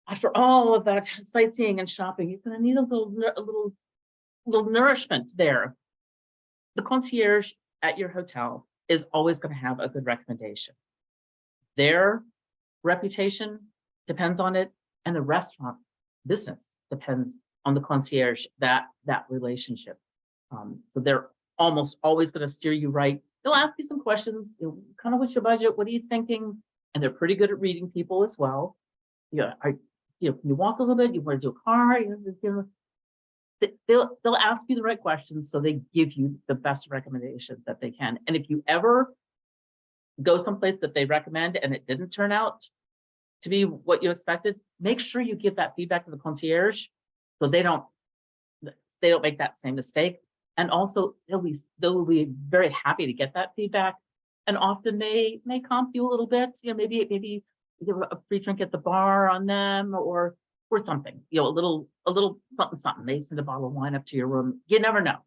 After all of that sightseeing and shopping, you're going to need a little nourishment there. The concierge at your hotel is always going to have a good recommendation. Their reputation depends on it, and the restaurant business depends on the concierge, that relationship. So they're almost always going to steer you right. They'll ask you some questions, kind of what's your budget, what are you thinking? And they're pretty good at reading people as well. Can you walk a little bit? You want to do a car? They'll ask you the right questions, so they give you the best recommendations that they can. And if you ever go someplace that they recommend and it didn't turn out to be what you expected, make sure you give that feedback to the concierge so they don't make that same mistake. And also they'll be very happy to get that feedback. And often they may comp you a little bit, maybe give a free drink at the bar on them or something, a little something. They send a bottle of wine up to your room. You never know,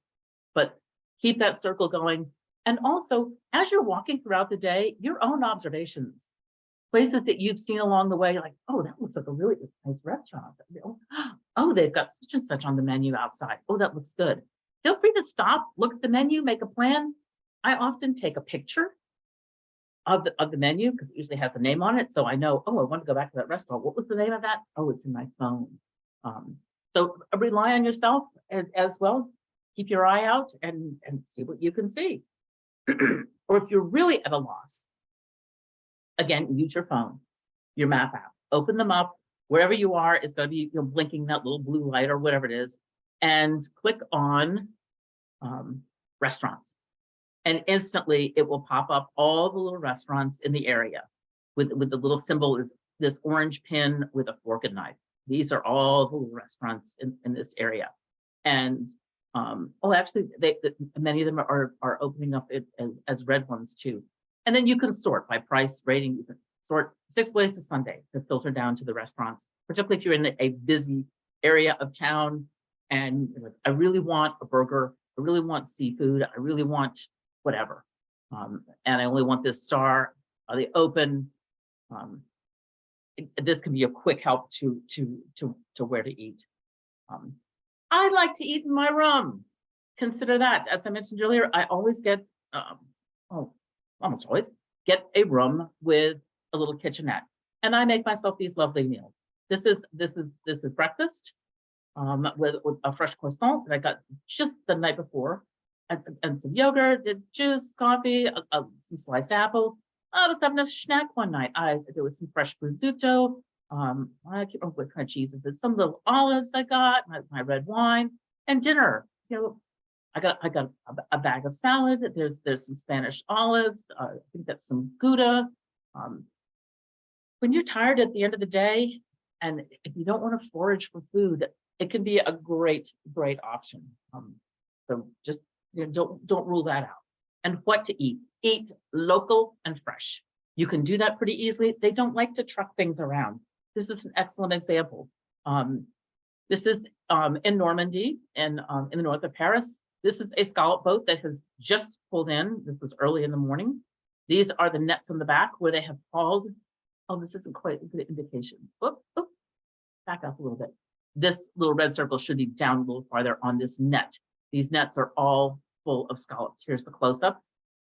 but keep that circle going. And also, as you're walking throughout the day, your own observations, places that you've seen along the way, like, oh, that looks like a really nice restaurant. Oh, they've got such and such on the menu outside. Oh, that looks good. Feel free to stop, look at the menu, make a plan. I often take a picture of the menu because it usually has the name on it. So I know, oh, I want to go back to that restaurant. What was the name of that? Oh, it's in my phone. So rely on yourself as well. Keep your eye out and see what you can see. Or if you're really at a loss, again, use your phone, your map app, open them up wherever you are. It's going to be blinking that little blue light or whatever it is, and click on restaurants. And instantly it will pop up all the little restaurants in the area with the little symbol, this orange pin with a fork and knife. These are all the little restaurants in this area. And actually, many of them are opening up as red ones too. And then you can sort by price, rating. You can sort 6 ways to Sunday to filter down to the restaurants, particularly if you're in a busy area of town and I really want a burger, I really want seafood, I really want whatever, and I only want this star. Are they open? This can be a quick help to where to eat. I like to eat in my room. Consider that. As I mentioned earlier, I always get, almost always get a room with a little kitchenette, and I make myself these lovely meals. This is breakfast with a fresh croissant that I got just the night before, and some yogurt, juice, coffee, some sliced apple. I was having a snack one night. There was some fresh prosciutto. I can't remember what kind of cheese is it. Some little olives I got, my red wine, and dinner. I got a bag of salad. There's some Spanish olives. I think that's some Gouda. When you're tired at the end of the day, and if you don't want to forage for food, it can be a great option. So just don't rule that out. And what to eat? Eat local and fresh. You can do that pretty easily. They don't like to truck things around. This is an excellent example. This is in Normandy, in the north of Paris. This is a scallop boat that has just pulled in. This was early in the morning. These are the nets on the back where they have hauled. Oh, this isn't quite a good indication. Oop, oop. back up a little bit. This little red circle should be down a little farther on this net. These nets are all full of scallops. Here's the close-up.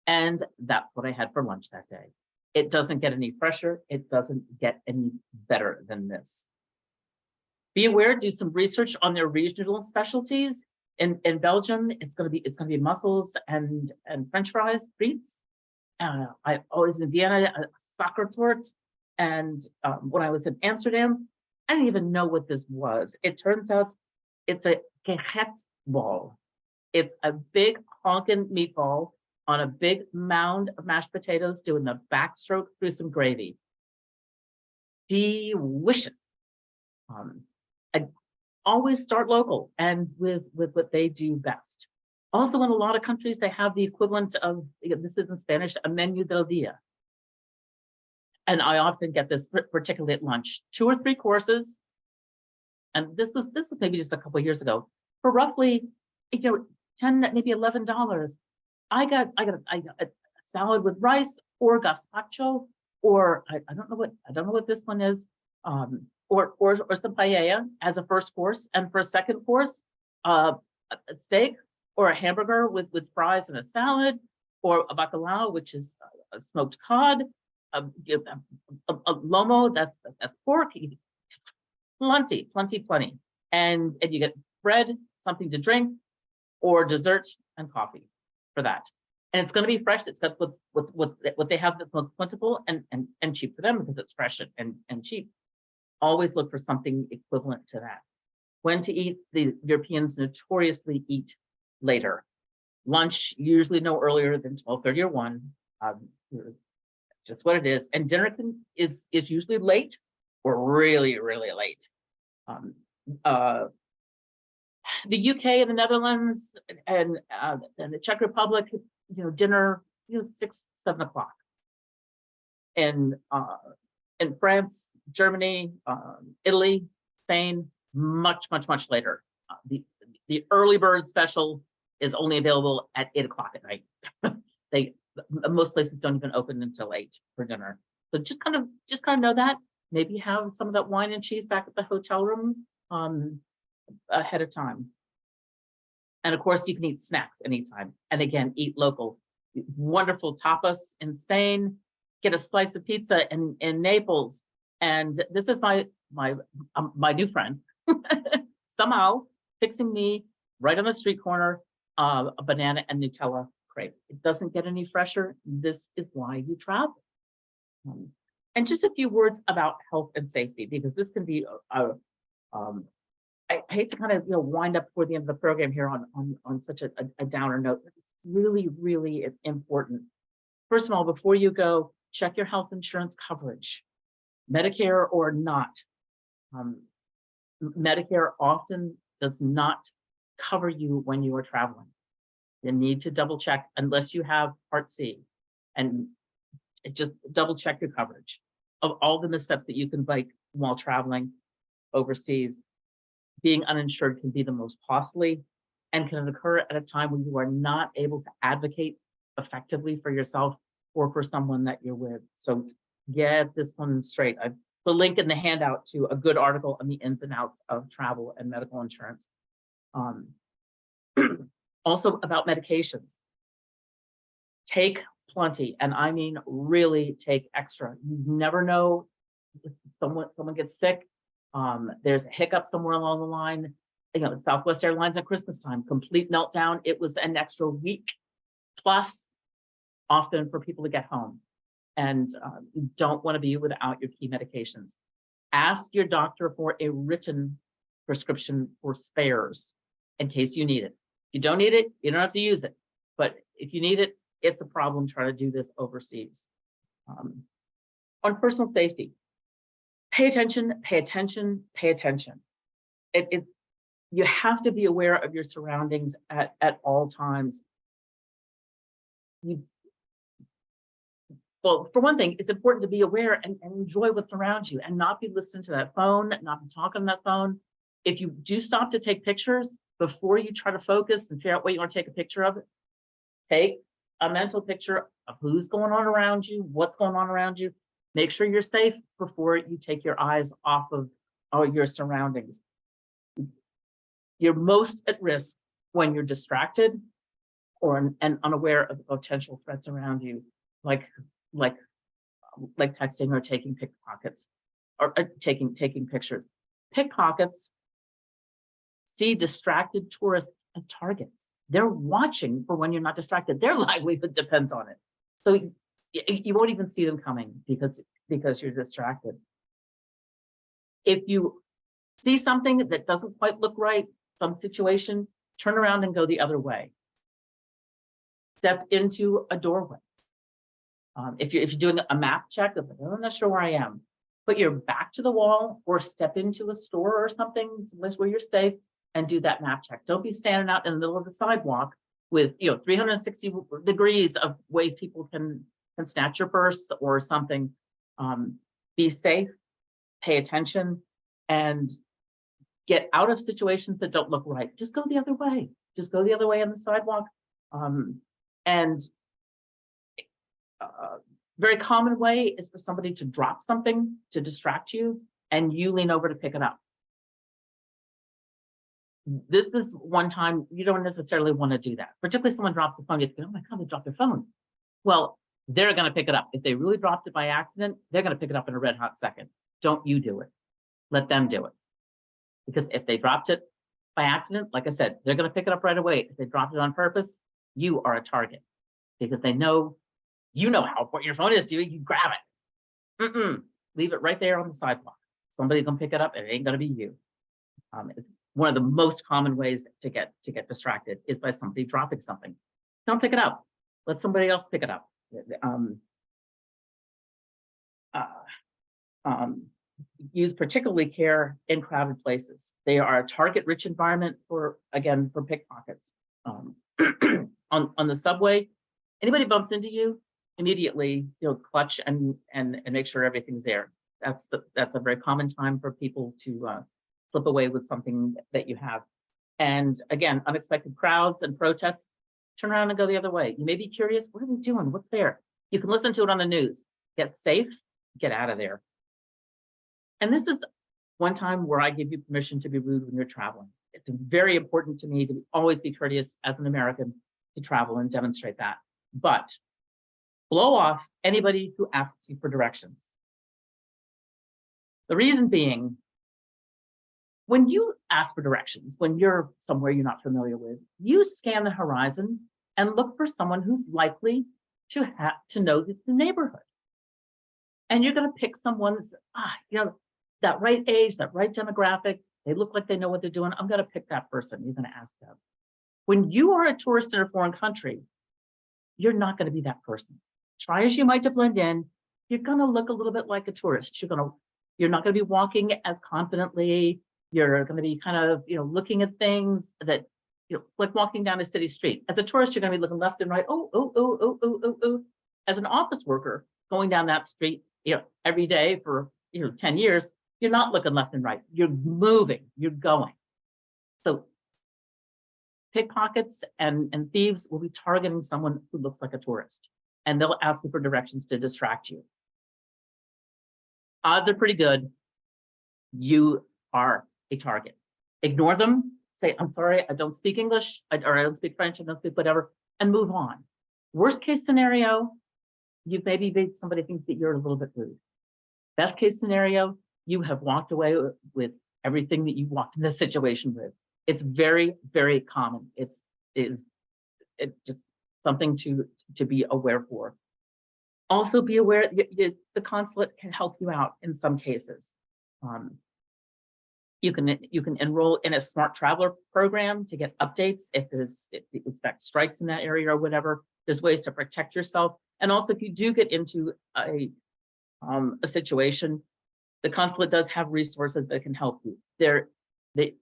And that's what I had for lunch that day. It doesn't get any fresher. It doesn't get any better than this. Be aware, do some research on their regional specialties. In Belgium, it's gonna be mussels and French fries, frites. I always in Vienna, a soccer tort. And when I was in Amsterdam, I didn't even know what this was. It turns out it's a gehact ball. It's a big honkin' meatball on a big mound of mashed potatoes, doing the backstroke through some gravy. Delicious. I always start local and with what they do best. Also, in a lot of countries, they have the equivalent of, this is in Spanish, a menu del dia. And I often get this, particularly at lunch, 2 or 3 courses. And this was maybe just a couple of years ago, for roughly, $10, maybe $11. I got a salad with rice or gazpacho, or I don't know what this one is, or some paella as a first course, and for a second course, a steak or a hamburger with fries and a salad, or a bacalao, which is a smoked cod, a lomo, that's pork, plenty, and you get bread, something to drink, or dessert and coffee for that. And it's going to be fresh. It's got what they have that's most plentiful and cheap for them, because it's fresh and cheap. Always look for something equivalent to that. When to eat, the Europeans notoriously eat later. Lunch, usually no earlier than 12:30 or 1. Just what it is. And dinner is usually late or really, really late. The UK and the Netherlands and the Czech Republic, dinner, 6, 7 o'clock. In France, Germany, Italy, Spain, much later. The early bird special is only available at 8 o'clock at night. Most places don't even open until 8 for dinner. So just kind of know that. Maybe have some of that wine and cheese back at the hotel room ahead of time. And of course, you can eat snacks anytime. And again, eat local. Wonderful tapas in Spain. Get a slice of pizza in Naples. And this is my new friend, somehow fixing me right on the street corner a banana and Nutella crepe. It doesn't get any fresher. This is why you travel. And just a few words about health and safety, because this can be I hate to kind of wind up before the end of the program here on such a downer note. It's really, really important. First of all, before you go, check your health insurance coverage, Medicare or not. Medicare often does not cover you when you are traveling. You need to double check unless you have Part C, and just double check your coverage of all the missteps that you can make while traveling overseas. Being uninsured can be the most costly and can occur at a time when you are not able to advocate effectively for yourself or for someone that you're with. So get this one straight. I put a link in the handout to a good article on the ins and outs of travel and medical insurance. Also about medications. Take plenty, and I mean really take extra. You never know if someone gets sick. There's a hiccup somewhere along the line. Southwest Airlines at Christmas time, complete meltdown. It was an extra week plus often for people to get home. And you don't want to be without your key medications. Ask your doctor for a written prescription for spares in case you need it. If you don't need it, you don't have to use it. But if you need it, it's a problem trying to do this overseas. On personal safety, pay attention, pay attention, pay attention. You have to be aware of your surroundings at all times. Well, for one thing, it's important to be aware and enjoy what's around you and not be listening to that phone, not be talking on that phone. If you do stop to take pictures, before you try to focus and figure out what you want to take a picture of, take a mental picture of who's going on around you, what's going on around you. Make sure you're safe before you take your eyes off of or your surroundings. You're most at risk when you're distracted or and unaware of the potential threats around you, like like texting or taking pickpockets or taking pictures. Pickpockets see distracted tourists as targets. They're watching for when you're not distracted. Their livelihood depends on it. So you won't even see them coming because you're distracted. If you see something that doesn't quite look right, some situation, turn around and go the other way. Step into a doorway. If you're doing a map check, I'm not sure where I am, put your back to the wall or step into a store or something, someplace where you're safe, and do that map check. Don't be standing out in the middle of the sidewalk with 360 degrees of ways people can snatch your purse or something. Be safe, pay attention, and get out of situations that don't look right. Just go the other way. Just go the other way on the sidewalk. Very common way is for somebody to drop something to distract you and you lean over to pick it up. This is one time you don't necessarily want to do that. Particularly someone drops the phone, you think, oh my God, they dropped their phone. Well, they're going to pick it up. If they really dropped it by accident, they're going to pick it up in a red hot second. Don't you do it. Let them do it. Because if they dropped it by accident, like I said, they're going to pick it up right away. If they dropped it on purpose, you are a target because they know, how important your phone is to you. You grab it. Leave it right there on the sidewalk. Somebody's going to pick it up. It ain't going to be you. It's one of the most common ways to get distracted is by somebody dropping something. Don't pick it up. Let somebody else pick it up. Use particularly care in crowded places. They are a target-rich environment for pickpockets. On the subway, anybody bumps into you, immediately clutch and make sure everything's there. That's a very common time for people to slip away with something that you have. And again, unexpected crowds and protests, turn around and go the other way. You may be curious, what are they doing? What's there? You can listen to it on the news. Get safe, get out of there. And this is one time where I give you permission to be rude when you're traveling. It's very important to me to always be courteous as an American to travel and demonstrate that. But blow off anybody who asks you for directions. The reason being, when you ask for directions, when you're somewhere you're not familiar with, you scan the horizon and look for someone who's likely to know the neighborhood. And you're going to pick someone that's, that right age, that right demographic. They look like they know what they're doing. I'm going to pick that person. You're going to ask them. When you are a tourist in a foreign country, you're not going to be that person. Try as you might to blend in, you're going to look a little bit like a tourist. You're not going to be walking as confidently. You're going to be kind of, looking at things that, like walking down a city street. As a tourist, you're going to be looking left and right. Oh. As an office worker going down that street, every day for, 10 years, you're not looking left and right. You're moving, you're going. So pickpockets and thieves will be targeting someone who looks like a tourist, and they'll ask you for directions to distract you. Odds are pretty good. You are a target. Ignore them. Say, I'm sorry, I don't speak English, or I don't speak French, I don't speak whatever, and move on. Worst case scenario, you've maybe made somebody think that you're a little bit rude. Best case scenario, you have walked away with everything that you walked in this situation with. It's very, very common. It's just something to be aware for. Also be aware the consulate can help you out in some cases. You can enroll in a smart traveler program to get updates if that strikes in that area or whatever. There's ways to protect yourself. And also if you do get into a situation, the consulate does have resources that can help you. They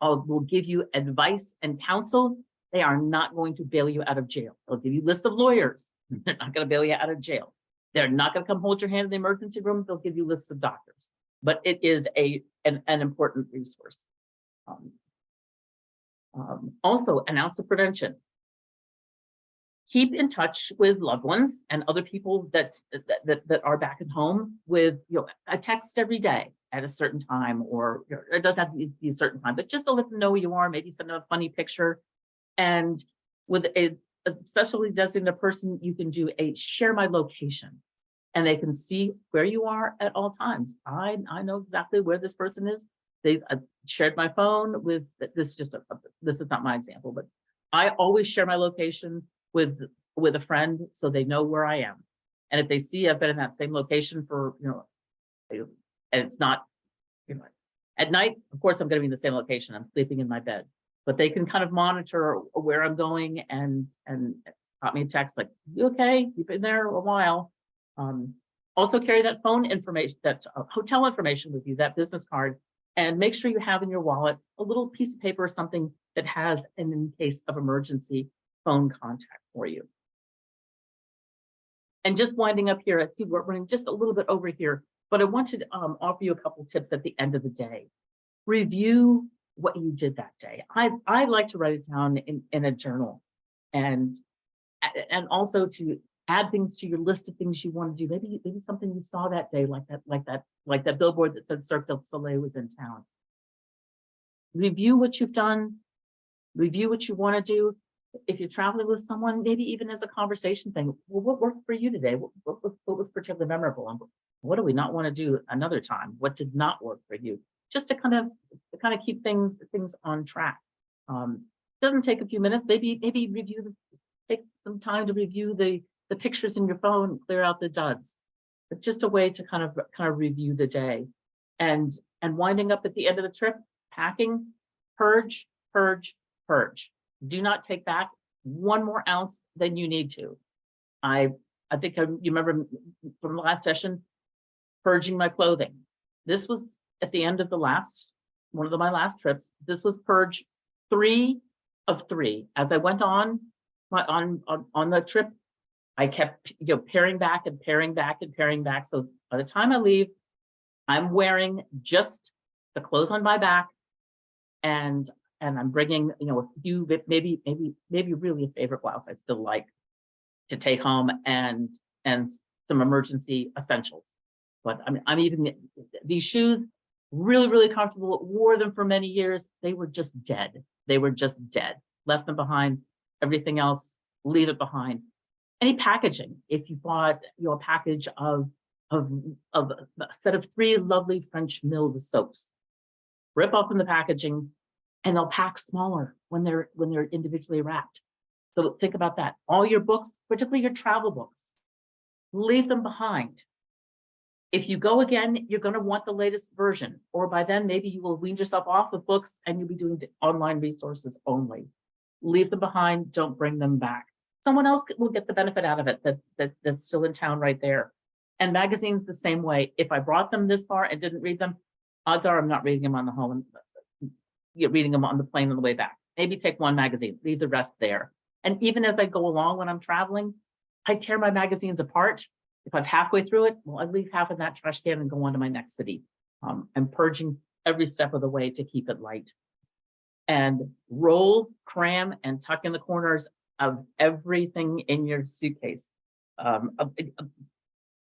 will give you advice and counsel. They are not going to bail you out of jail. They'll give you lists of lawyers. They're not going to bail you out of jail. They're not going to come hold your hand in the emergency room. They'll give you lists of doctors. But it is an important resource. Also, an ounce of prevention. keep in touch with loved ones and other people that are back at home with, a text every day at a certain time, or it doesn't have to be a certain time, but just to let them know who you are, maybe send them a funny picture. And with a specially designated person, you can do a share my location, and they can see where you are at all times. I know exactly where this person is. They shared my phone with this. This is not my example, but I always share my location with a friend so they know where I am. And if they see I've been in that same location for, and it's not, at night, of course, I'm going to be in the same location. I'm sleeping in my bed, but they can kind of monitor where I'm going and pop me a text like, "You okay? You've been there a while." Also carry that phone information, that hotel information with you, that business card, and make sure you have in your wallet a little piece of paper or something that has an in case of emergency phone contact for you. And just winding up here, I see we're running just a little bit over here, but I want to offer you a couple tips at the end of the day. Review what you did that day. I like to write it down in a journal, and also to add things to your list of things you want to do. Maybe something you saw that day, like that billboard that said Cirque du Soleil was in town. Review what you've done, review what you want to do. If you're traveling with someone, maybe even as a conversation thing, well, what worked for you today? What was particularly memorable? And what do we not want to do another time? What did not work for you? Just to kind of keep things on track. Doesn't take a few minutes. Maybe take some time to review the pictures in your phone, clear out the duds. But just a way to kind of review the day. And winding up at the end of the trip, packing, purge, purge, purge. Do not take back 1 more ounce than you need to. I think you remember from the last session, purging my clothing. This was at the end of one of my last trips. This was purge 3 of 3. As I went on the trip, I kept paring back and paring back and paring back. So by the time I leave, I'm wearing just the clothes on my back, and I'm bringing a few, maybe really a favorite blouse I still like to take home, and some emergency essentials. But I'm even these shoes, really comfortable. Wore them for many years. They were just dead. Left them behind. Everything else, leave it behind. Any packaging, if you bought a package of a set of 3 lovely French milled soaps, rip open the packaging, and they'll pack smaller when they're individually wrapped. So think about that. All your books, particularly your travel books, leave them behind. If you go again, you're going to want the latest version, or by then maybe you will wean yourself off of books and you'll be doing online resources only. Leave them behind. Don't bring them back. Someone else will get the benefit out of it that's still in town right there. And magazines the same way. If I brought them this far and didn't read them, odds are I'm not reading them on the home. You're reading them on the plane on the way back. Maybe take 1 magazine, leave the rest there. And even as I go along when I'm traveling, I tear my magazines apart. If I'm halfway through it, well, I leave half in that trash can and go on to my next city. I'm purging every step of the way to keep it light. And roll, cram, and tuck in the corners of everything in your suitcase.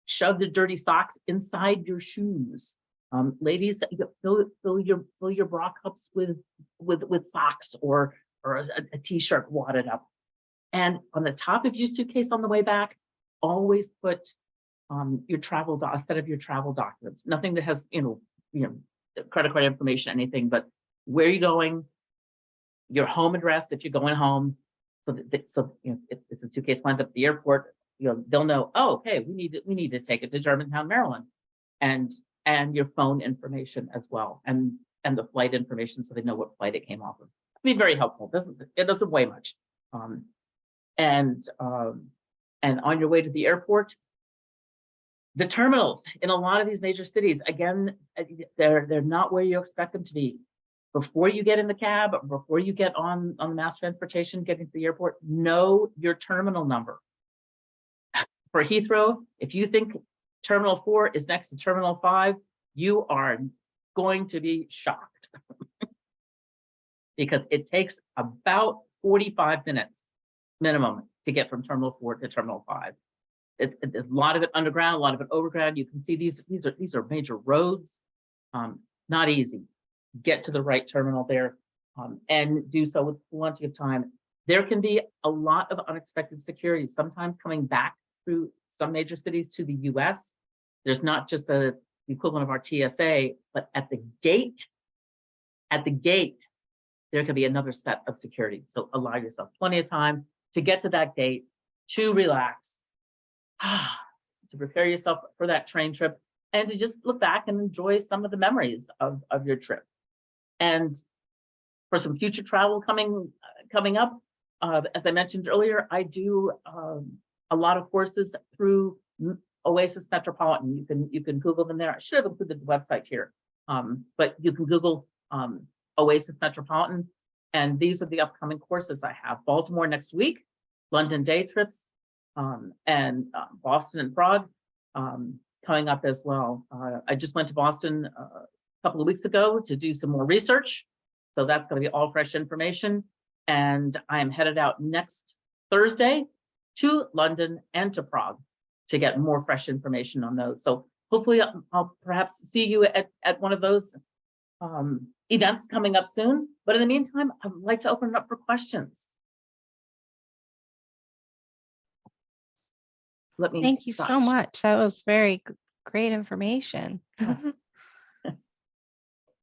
Shove the dirty socks inside your shoes. Ladies, fill your bra cups with socks or a t-shirt wadded up. And on the top of your suitcase on the way back, always put a set of your travel documents. Nothing that has credit card information, anything, but where you're going, your home address if you're going home. So if the suitcase winds up at the airport, they'll know, oh, okay, we need to take it to Germantown, Maryland, and your phone information as well, and the flight information, so they know what flight it came off of. It'd be very helpful. It doesn't weigh much. And on your way to the airport, the terminals in a lot of these major cities, again, they're not where you expect them to be. Before you get in the cab, before you get on the mass transportation, getting to the airport, know your terminal number. For Heathrow, if you think Terminal 4 is next to Terminal 5, you are going to be shocked because it takes about 45 minutes minimum to get from Terminal 4 to Terminal 5. There's a lot of it underground, a lot of it overground. You can see these are major roads. Not easy. Get to the right terminal there, and do so with plenty of time. There can be a lot of unexpected security, sometimes coming back through some major cities to the US. There's not just the equivalent of our TSA, but at the gate, there could be another set of security. So allow yourself plenty of time to get to that gate, to relax, to prepare yourself for that train trip, and to just look back and enjoy some of the memories of your trip. And for some future travel coming up, as I mentioned earlier, I do a lot of courses through Oasis Metropolitan. You can Google them there. I should have included the website here, but you can Google Oasis Metropolitan, and these are the upcoming courses I have. Baltimore next week, London day trips, and Boston and Prague coming up as well. I just went to Boston a couple of weeks ago to do some more research, so that's going to be all fresh information. And I am headed out next Thursday to London and to Prague to get more fresh information on those. So hopefully I'll perhaps see you at one of those events coming up soon. But in the meantime, I'd like to open it up for questions. Let me Thank you stop. so much. That was very great information.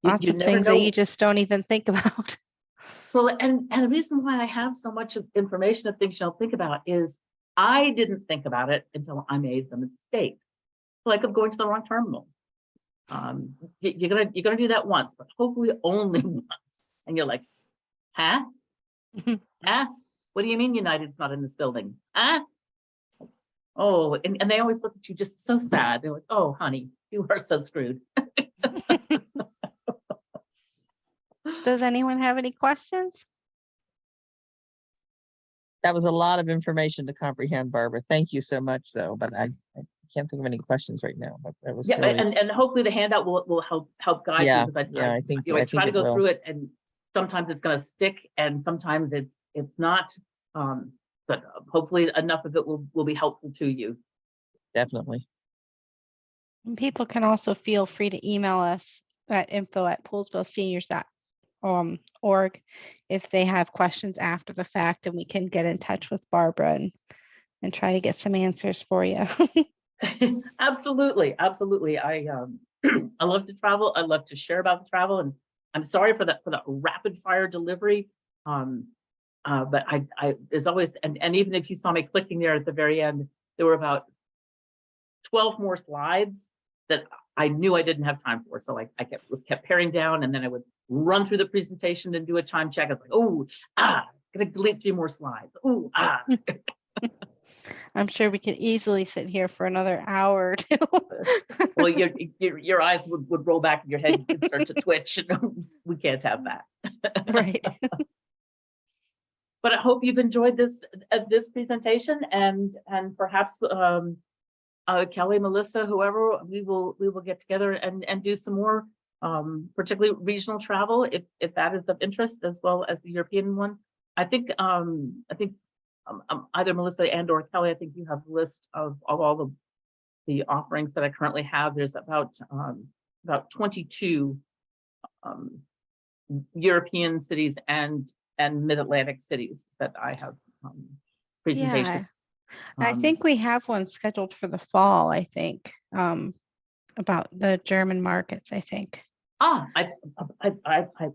Lots You of never things that know. you just don't even think about. Well, and the reason why I have so much information of things you don't think about is I didn't think about it until I made the mistake, like of going to the wrong terminal. You're gonna do that once, but hopefully only once. And you're like, huh? Huh? What do you mean United's not in this building? Huh? Oh, and they always look at you just so sad. They're like, oh, honey, you are so screwed. Does anyone have any questions? That was a lot of information to comprehend, Barbara. Thank you so much, though. But I can't think of any questions right now. But that was Yeah, really, and hopefully the handout will help guide Yeah, you. Because I think I try to it go will. through it, and sometimes it's going to stick, and sometimes it's not. But hopefully enough of it will be helpful to you. Definitely. And people can also feel free to email us at info@poolsvilleseniors.org if they have questions after the fact, and we can get in touch with Barbara and try to get some answers for you. Absolutely. I I love to travel. I love to share about the travel, and I'm sorry for the rapid fire delivery. But I as always, and even if you saw me clicking there at the very end, there were about 12 more slides that I knew I didn't have time for. So I kept paring down, and then I would run through the presentation and do a time check. I was like, oh, gonna delete 3 more slides. Oh, I'm sure we could easily sit here for another hour or two. Well, your eyes would roll back in your head. You could start to twitch. We can't have that. Right. But I hope you've enjoyed this presentation, and perhaps Kelly, Melissa, whoever, we will get together and do some more, particularly regional travel, if that is of interest, as well as the European one. I think either Melissa and or Kelly, I think you have a list of all the offerings that I currently have. There's about 22 European cities and mid-Atlantic cities that I have presentations. I think we have one scheduled for the fall, I think, about the German markets, I think. I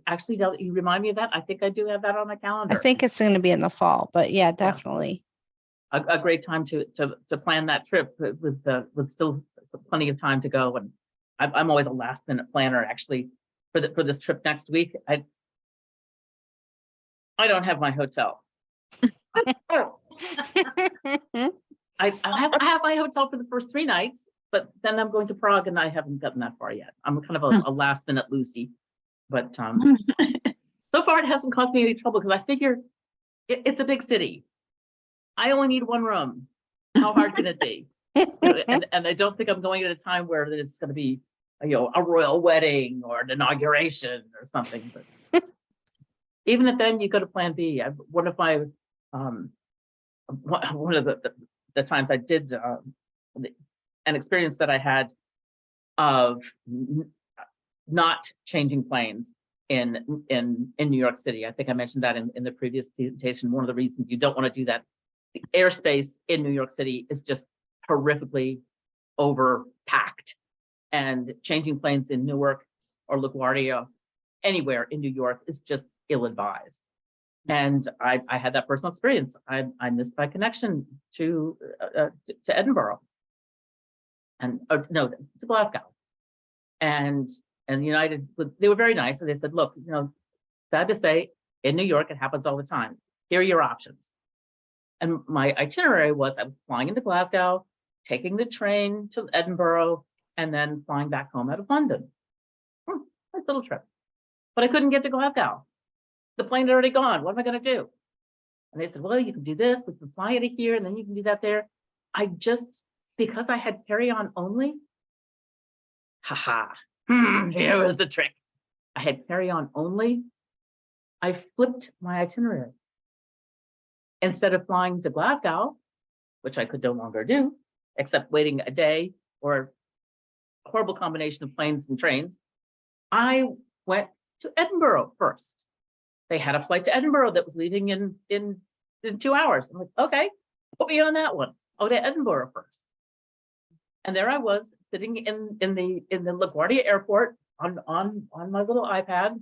actually, now that you remind me of that, I think I do have that on my calendar. I think it's going to be in the fall, but yeah, definitely. A great time to plan that trip with still plenty of time to go. And I'm always a last minute planner, actually, for this trip next week. I don't have my hotel. I have my hotel for the first 3 nights, but then I'm going to Prague, and I haven't gotten that far yet. I'm kind of a last minute Lucy, but so far it hasn't caused me any trouble, because I figure it's a big city. I only need 1 room. How hard can it be? And I don't think I'm going at a time where it's going to be, a royal wedding or an inauguration or something. But even if then, you go to Plan B. One of my one of the times I did an experience that I had of not changing planes in New York City. I think I mentioned that in the previous presentation. One of the reasons you don't want to do that, the airspace in New York City is just horrifically overpacked, and changing planes in Newark or LaGuardia, anywhere in New York, is just ill-advised. And I had that personal experience. I missed my connection to Edinburgh, and no, to Glasgow. And United, they were very nice, and they said, look, sad to say, in New York it happens all the time. Here are your options. And my itinerary was, I was flying into Glasgow, taking the train to Edinburgh, and then flying back home out of London. Nice little trip. But I couldn't get to Glasgow. The plane had already gone. What am I going to do? And they said, well, you can do this. We can fly out of here, and then you can do that there. I just, because I had carry-on only, here was the trick. I had carry-on only. I flipped my itinerary. Instead of flying to Glasgow, which I could no longer do, except waiting a day or a horrible combination of planes and trains, I went to Edinburgh first. They had a flight to Edinburgh that was leaving in 2 hours. I'm like, okay, put me on that one. Oh, to Edinburgh first. And there I was sitting in the LaGuardia airport on my little iPad,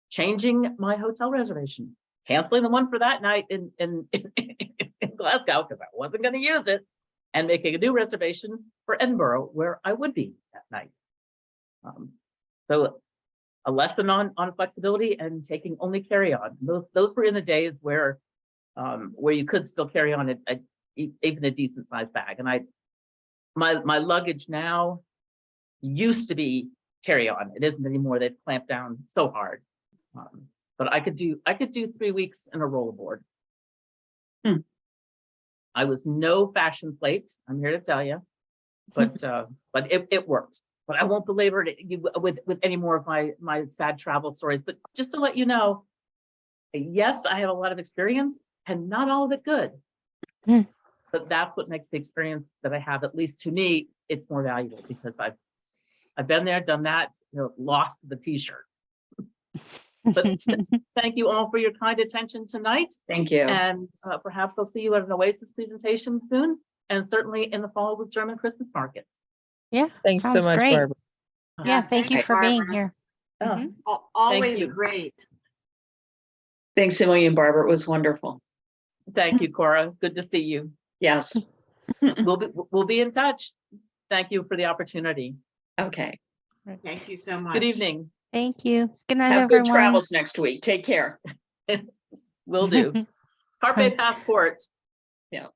changing my hotel reservation, canceling the one for that night in Glasgow because I wasn't going to use it, and making a new reservation for Edinburgh where I would be that night. So a lesson on flexibility and taking only carry-on. Those were in the days where you could still carry on even a decent sized bag. And my luggage now used to be carry-on. It isn't anymore. They've clamped down so hard. But I could do 3 weeks in a rollerboard. I was no fashion plate, I'm here to tell you, but it worked. But I won't belabor it with any more of my sad travel stories. But just to let you know, yes, I have a lot of experience, and not all of it good. But that's what makes the experience that I have, at least to me, it's more valuable, because I've been there, done that, lost the t-shirt. But thank you all for your kind attention tonight. Thank you. And perhaps I'll see you at an Oasis presentation soon, and certainly in the fall with German Christmas markets. Yeah. Thanks so sounds much, great. Barbara. Yeah, thank you thanks, for being Barbara. here. Oh, Always you. great. Thanks, Emily and Barbara. It was wonderful. thank you, Cora. Good to see you. Yes. We'll be in touch. Thank you for the opportunity. Okay. Thank you so much. Good evening. Thank you. Good night, Have good everyone. travels next week. Take care. Will do. Carpe passport. Yeah.